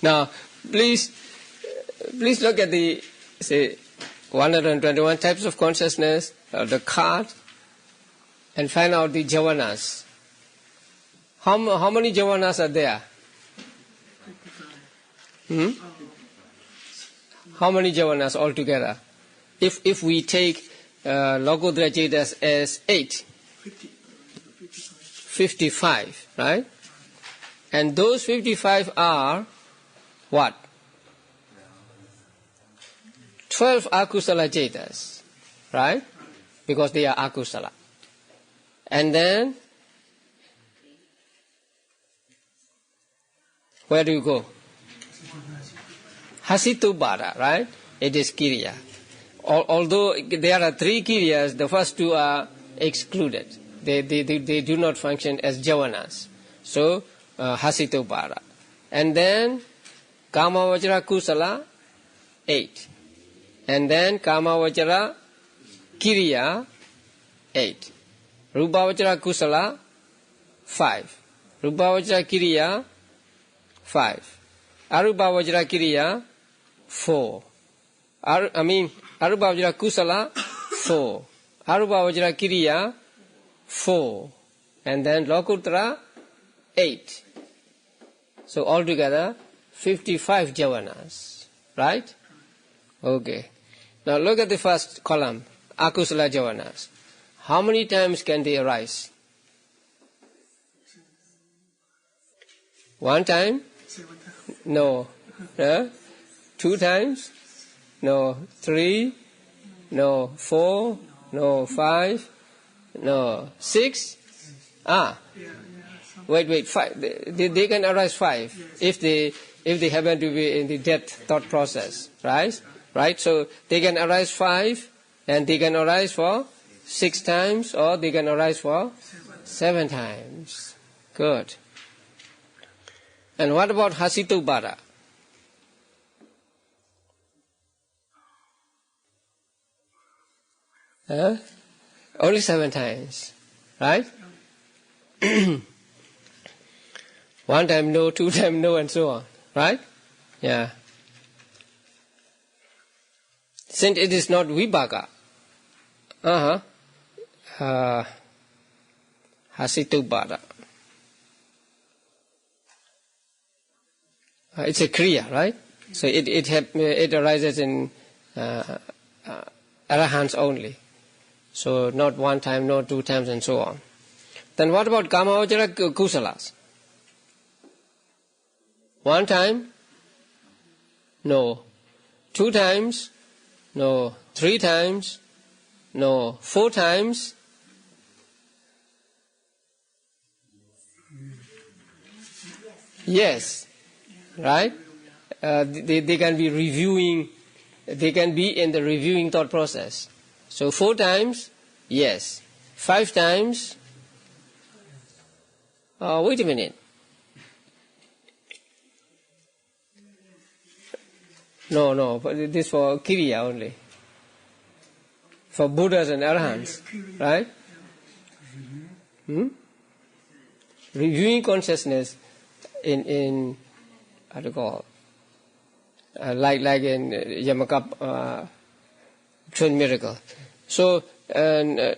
Now, please look at the 121 types of consciousness, the card, and find out the javanas. How many javanas are there? How many javanas altogether? If we take lokottara cetas as 8, 55, right? And those 55 are what? 12 akusala cetas, right? Because they are akusala. And then, where do you go? Hasitubhara, right? It is kiriya. Although there are 3 kiriyas, the first 2 are excluded. They do not function as javanas. So, hasitubhara. And then, kamavajra kusala, 8. And then, kamavajra kiriya, 8. Rupavajra kusala, 5. Rupavajra kiriya, 5. Arupavajra kiriya, 4. Arupavajra kusala, 4. Arupavajra kiriya, 4. And then lokuttara, 8. So altogether, 55 javanas. Right? Okay. Now look at the first column, akusala javanas. How many times can they arise? 1 time? No. 2 times? No. 3? No. 4? No. 5? No. 6? Wait. 5. They can arise 5 if they happen to be in the death thought process, right? Right. So they can arise 5, and they can arise for 6 times, or they can arise for 7 times. Good. And what about hasitubhara? Only 7 times, right? One time no, two time no, and so on. Right? Yeah. Since it is not vibhaka, hasitupada. It's a kriya, right? So it arises in arahants only. So not one time, not two times, and so on. Then what about kamavajara kusalas? One time? No. Two times? No. Three times? No. Four times? Yes. Right? They can be reviewing, they can be in the reviewing thought process. So 4 times? Yes. 5 times? Wait a minute. No, but this for Kiriya only. For Buddhas and Arahants, right? Reviewing consciousness in how to call, like in Yamakap twin miracle. So then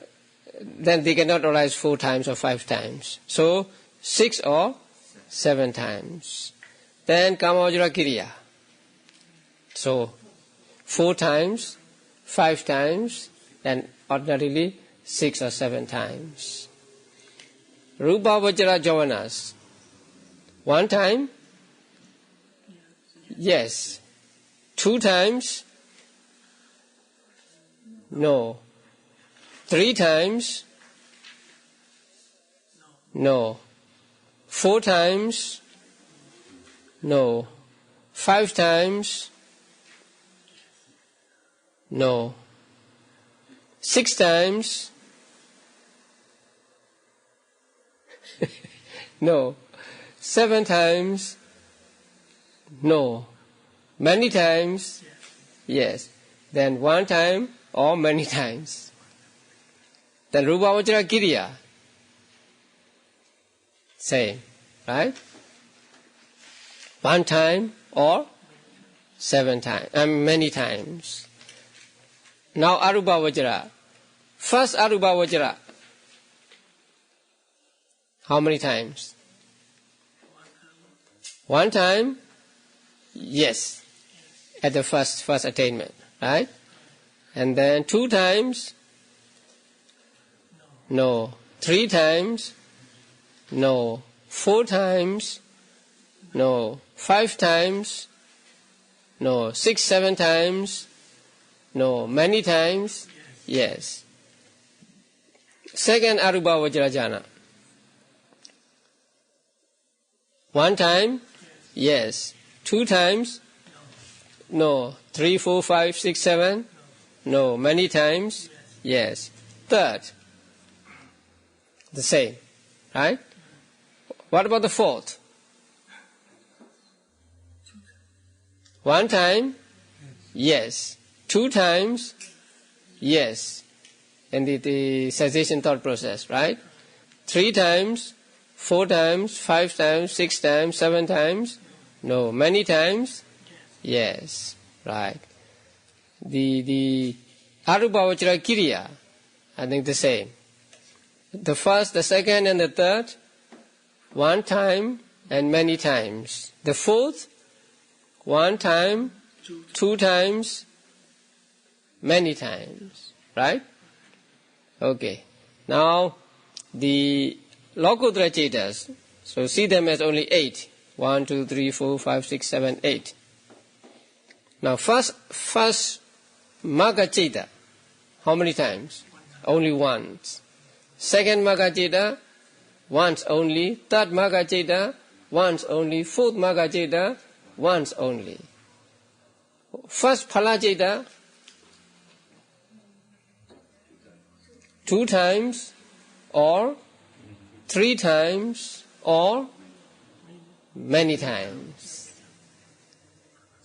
they cannot arise 4 times or 5 times. So 6 or 7 times. Then Kamavajra Kiriya. So 4 times, 5 times, and ordinarily 6 or 7 times. Rupa Vajra Javanas. 1 time? Yes. 2 times? No. 3 times? No. 4 times? No. 5 times? No. 6 times? No. 7 times? No. Many times? Yes. Then 1 time or many times. Then Rupa Vajra Kiriya. Same. Right? 1 time or 7 times. Many times. Now Arupa Vajra. First Arupa Vajra. How many times? 1 time? Yes. At the first attainment. Right? And then 2 times? No. 3 times? No. 4 times? No. 5 times? No. 6, 7 times? No. Many times? Yes. Second Arupa Vajra Jhana. 1 time? Yes. 2 times? No. 3, 4, 5, 6, 7? No. Many times? Yes. Third? The same. Right? What about the fourth? 1 time? Yes. 2 times? Yes. In the cessation thought process, right? 3 times? 4 times? 5 times? 6 times? 7 times? No. Many times? Yes. Right. The Arupa Vajra Kiriya, I think the same. The first, the second, and the third, 1 time and many times. The fourth, 1 time, 2 times, many times. Right? Okay. Now, the Lokuttara Cetas, so see them as only 8. 1, 2, 3, 4, 5, 6, 7, 8. Now, first Magga Ceta, how many times? Only once. Second Magga Ceta, once only. Third Magga Ceta, once only. Fourth Magga Ceta, once only. First Phala Ceta, 2 times or 3 times or many times.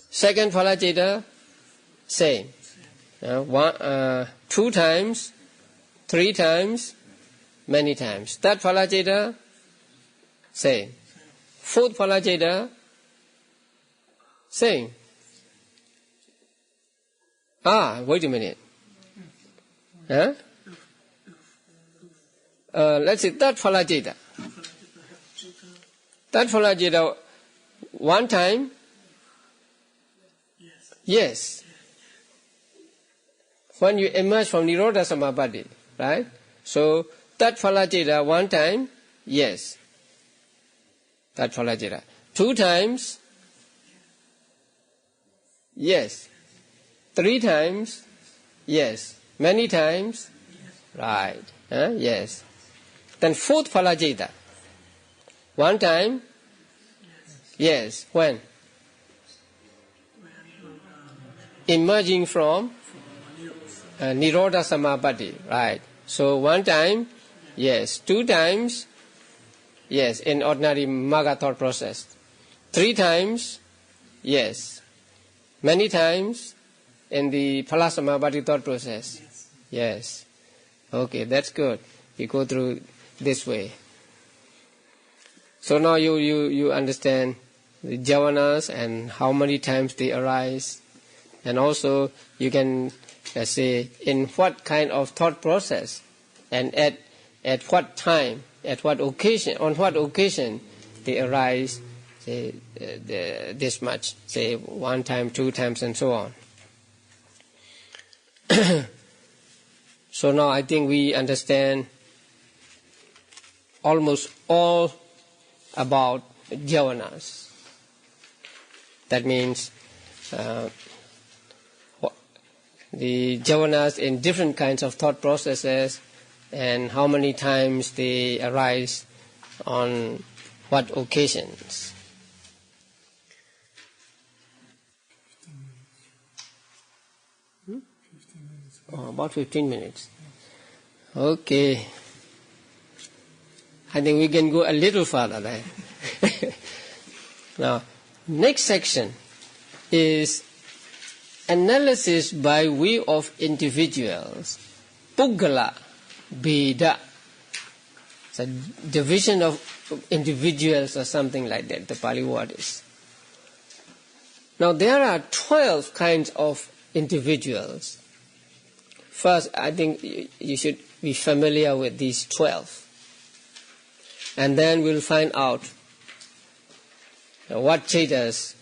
Second Phala Ceta, same. 2 times, 3 times, many times. Third Phala Ceta, same. Fourth Phalajeta, same. Wait a minute. Huh? Let's say third Phalajeta. Third Phalajeta, one time? Yes. When you emerge from Nirodha Samapatti, right? So, third Phalajeta, one time? Yes. Third Phalajeta. Two times? Yes. Three times? Yes. Many times? Right. Yes. Then fourth Phalajeta. One time? Yes. When? Emerging from Nirodha Samapatti. Right. So one time? Yes. Two times? Yes. In ordinary Magga thought process. Three times? Yes. Many times? In the Phala Samapatti thought process. Yes. Okay, that's good. You go through this way. So now you understand the jhavanas and how many times they arise. And also you can say in what kind of thought process and at what time, at what occasion, on what occasion they arise, say this much, say one time, two times and so on. So now I think we understand almost all about jhavanas. That means the jhavanas in different kinds of thought processes and how many times they arise on what occasions. About 15 minutes. Okay. I think we can go a little further there. Now, next section is analysis by way of individuals. Puggala, Beda. It's a division of individuals or something like that, the Pali word is. Now, there are 12 kinds of individuals. First, I think you should be familiar with these 12. And then we'll find out what Chetas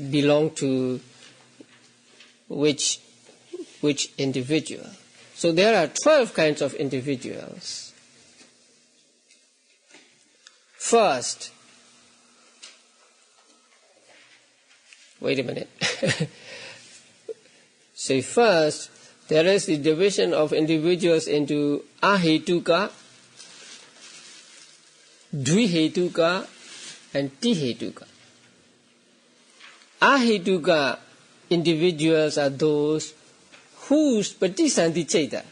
belong to which individual. So there are 12 kinds of individuals. First, wait a minute. So first, there is the division of individuals into ahetuka, dvihetuka, and tihetuka. Ahetuka individuals are those whose patisanti ceta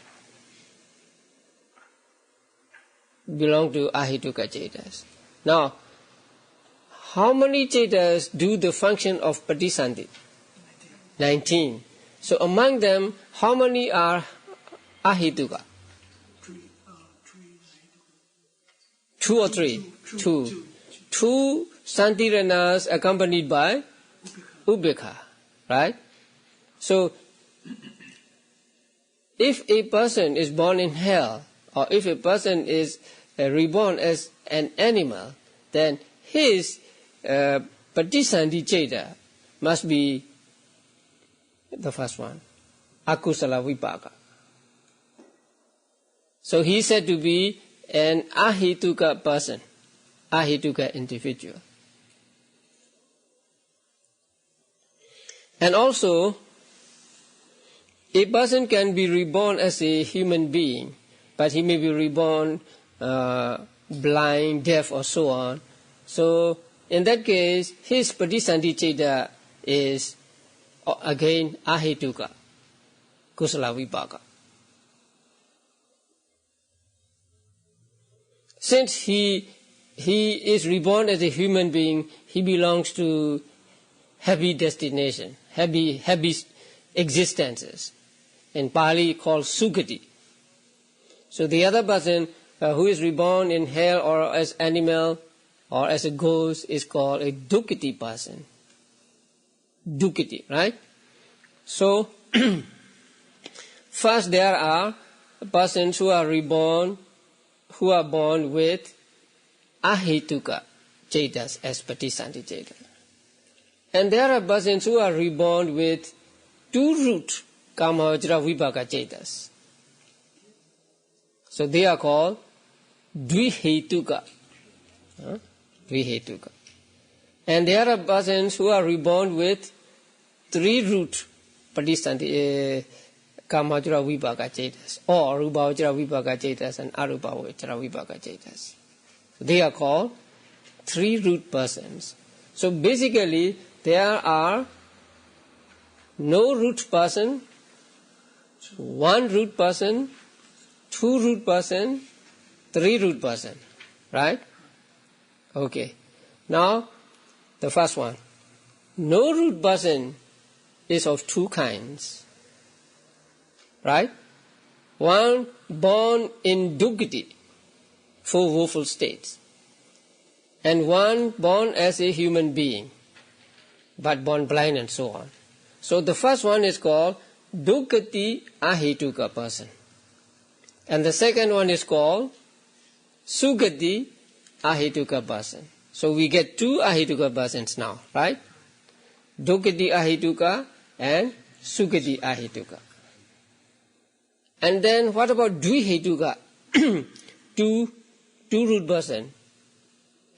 belong to ahetuka cetas. Now, how many cetas do the function of patisanti? 19. So among them, how many are ahetuka? 2 or 3? 2. 2 santiranas accompanied by ubekha, right? So, if a person is born in hell, or if a person is reborn as an animal, then his patisanti ceta must be the first one, akusala vipaka. So he is said to be an ahetuka person, ahetuka individual. And also, a person can be reborn as a human being, but he may be reborn blind, deaf, or so on. So, in that case, his patisanti ceta is again ahetuka, kusala vipaka. Since he is reborn as a human being, he belongs to happy destination, happy existences. In Pali called sukati. So the other person who is reborn in hell or as animal, or as a ghost is called a Dukkati person. Dukkati, right? So, first there are persons who are reborn, who are born with ahetuka cetas as patisanti ceta. And there are persons who are reborn with two-root kamavajra vibhaka cetas. So they are called dvihetuka. Dvihetuka. And there are persons who are reborn with three-root patisanti kamavajra vibhaka cetas, or rupavajra vibhaka cetas and arupavajra vibhaka cetas. They are called three-root persons. So basically, there are no root person, one root person, two root person, three root person, right? Okay. Now, the first one. No root person is of two kinds, right? One born in dukkati, four woeful states, and one born as a human being, but born blind and so on. So the first one is called dukkati ahetuka person. And the second one is called sugati ahetuka person. So we get two ahetuka persons now, right? Dukkati ahetuka and sugati ahetuka. And then what about dvihetuka? two root person.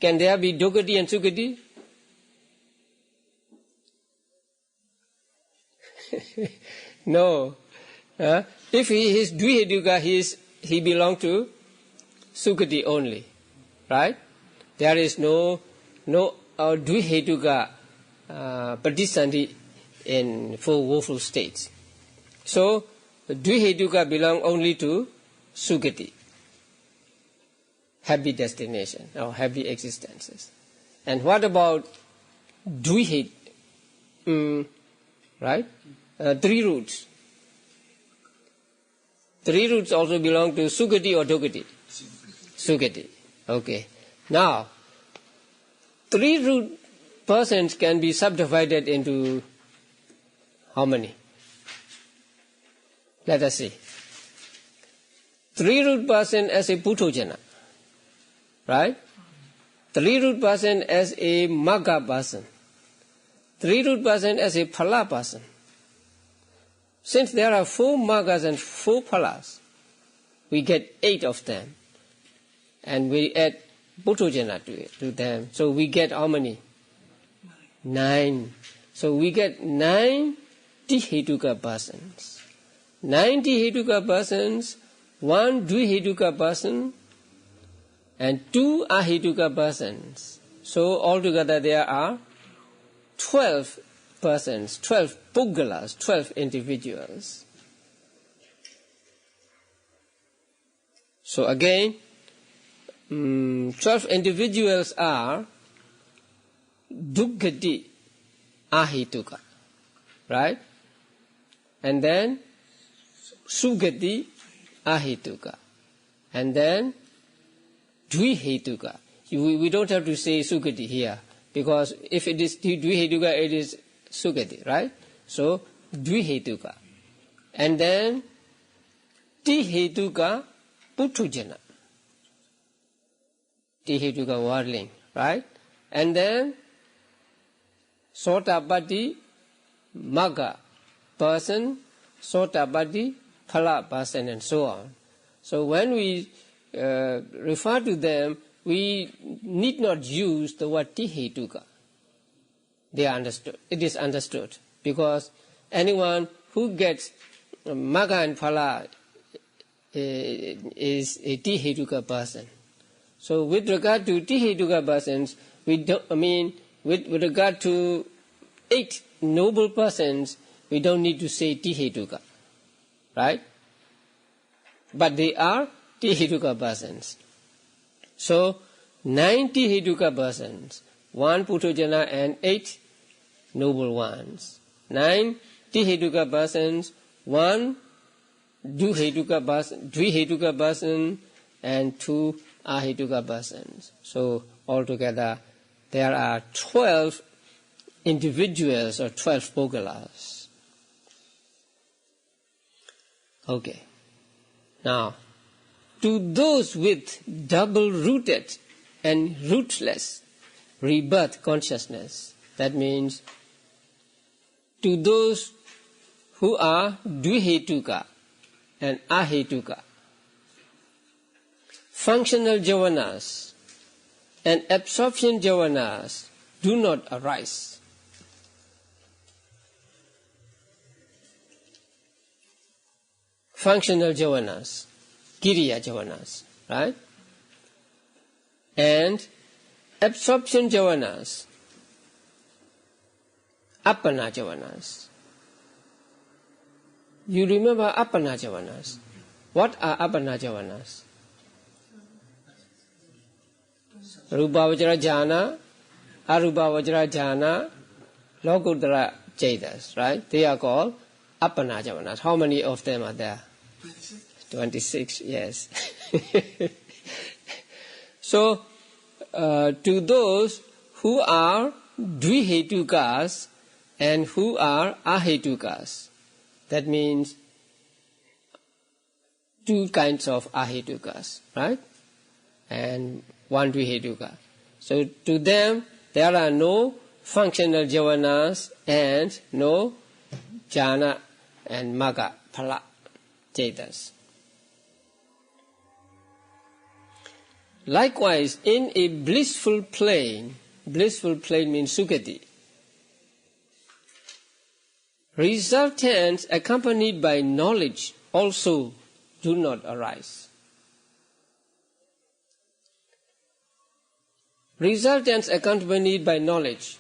Can there be dukkati and sugati? No. If he is dvihetuka, he belongs to sugati only, right? There is no dvihetuka patisanti in four woeful states. So dvihetuka belong only to sugati, happy destination or happy existences. And what about dvihet? Right? Three roots. Three roots also belong to sugati or dukkati? Sugati. Okay. Now, three root persons can be subdivided into how many? Let us see. Three root person as a puthojana, right? Three root person as a magga person. Three root person as a phala person. Since there are four maggas and four phalas, we get 8 of them. And we add puthojana to them. So we get how many? 9. So we get 9 dvihetuka persons. 9 dvihetuka persons, 1 dvihetuka person, and 2 ahetuka persons. So altogether there are 12 persons, 12 puggalas, 12 individuals. So again, 12 individuals are dukkati ahetuka, right? And then sugati ahetuka, and then dvihetuka. We don't have to say sugati here, because if it is dvihetuka, it is sugati, right? So dvihetuka, and then dvihetuka puthojana, dvihetuka worldling, right? And then sotapatti magga person, sotapatti phala person, and so on. So when we refer to them, we need not use the word dvihetuka. They are understood. It is understood, because anyone who gets magga and phala is a dvihetuka person. So with regard to dvihetuka persons, with regard to 8 noble persons, we don't need to say dvihetuka, right? But they are dvihetuka persons. So 9 dvihetuka persons, 1 puthojana and 8 noble ones. 9 dvihetuka persons, 1 dvihetuka person, and 2 ahetuka persons. So altogether there are 12 individuals or 12 Poggalas. Okay. Now, to those with double-rooted and rootless rebirth consciousness, that means to those who are dvihetuka and ahetuka, functional javanas and absorption javanas do not arise. Functional javanas, kiriya javanas, right? And absorption javanas, appana javanas. You remember appana javanas? What are appana javanas? Rupa vajra jhana, arupa vajra jhana, lokuttara chetas, right? They are called appana javanas. How many of them are there? 26, yes. So, to those who are dvihetukas and who are ahetukas, that means two kinds of ahetukas, right? And one dvihetuka. So to them, there are no functional javanas and no jhana and magga, phala, chetas. Likewise, in a blissful plane means sukati, resultants accompanied by knowledge also do not arise. Resultants accompanied by knowledge.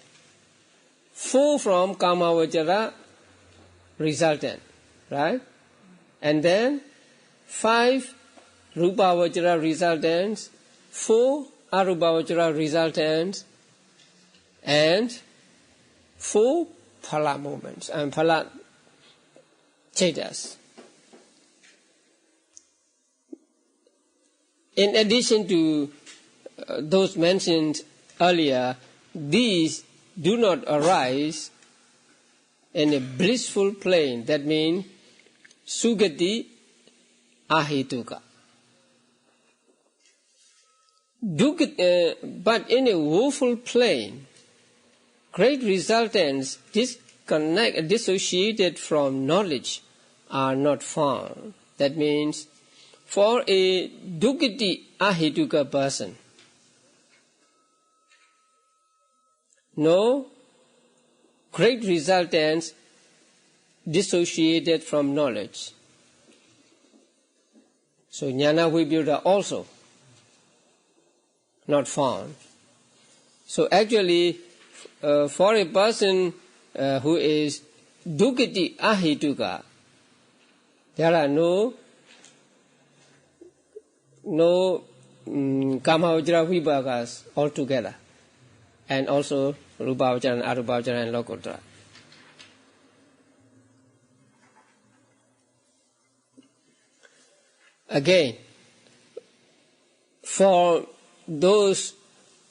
4 from Kamavajara resultant, right? And then 5 Rupavajara resultants, 4 Arupavajara resultants, and 4 phala movements and phala chetas. In addition to those mentioned earlier, these do not arise in a blissful plane. That means sugati ahetuka. But in a woeful plane, great resultants dissociated from knowledge are not found. That means for a dukkati ahetuka person, no great resultants dissociated from knowledge. So jnana vibhuta also not found. So actually, for a person who is dukkati ahetuka, there are no kamavajra vibhagas altogether, and also rupavajra and arupavajra and lokuttara. Again, for those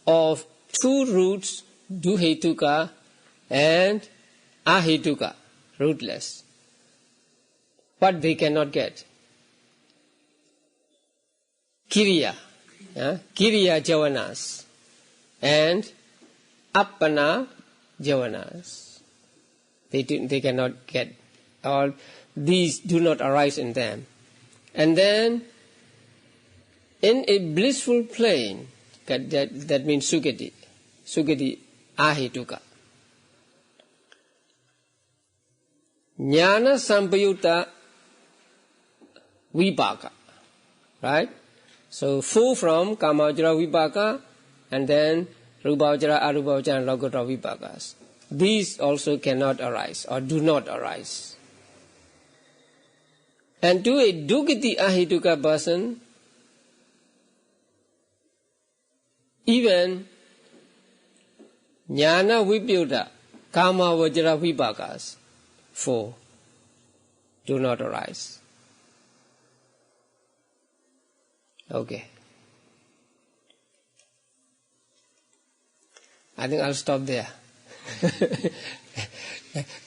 of two roots, dvihetuka and ahetuka, rootless, what they cannot get? Kiriya javanas and appana javanas. They cannot get, or these do not arise in them. And then in a blissful plane, that means sukati ahetuka, jnana sampayutta vipaka, right? So 4 from kamavajra vipaka, and then rupavajra, arupavajra and lokuttara vipakas. These also cannot arise or do not arise. And to a dukkati ahetuka person, even jnana vibhuta kamavajra vipakas 4 do not arise. Okay. I think I'll stop there.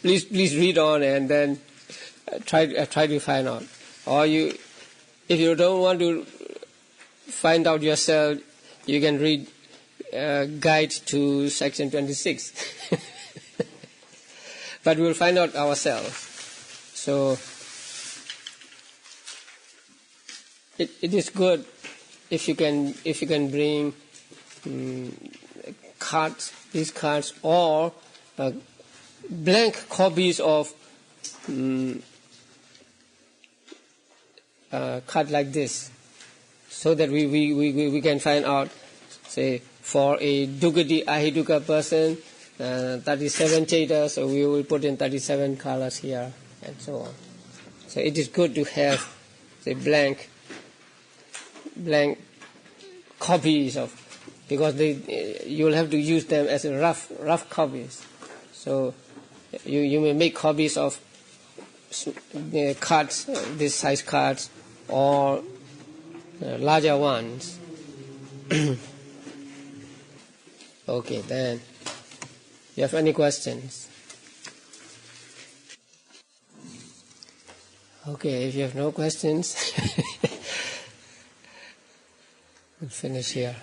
Please read on and then try to find out. Or if you don't want to find out yourself, you can read Guide to Section 26. But we'll find out ourselves. So it is good if you can bring these cards or blank copies of card like this, so that we can find out, say, for a Dukati Ahiduka person, 37 chaita, so we will put in 37 colors here, and so on. So it is good to have, say, blank copies of, because you will have to use them as a rough copies. So you may make copies of cards, this size cards, or larger ones. Okay, then. You have any questions? Okay, if you have no questions, we'll finish here.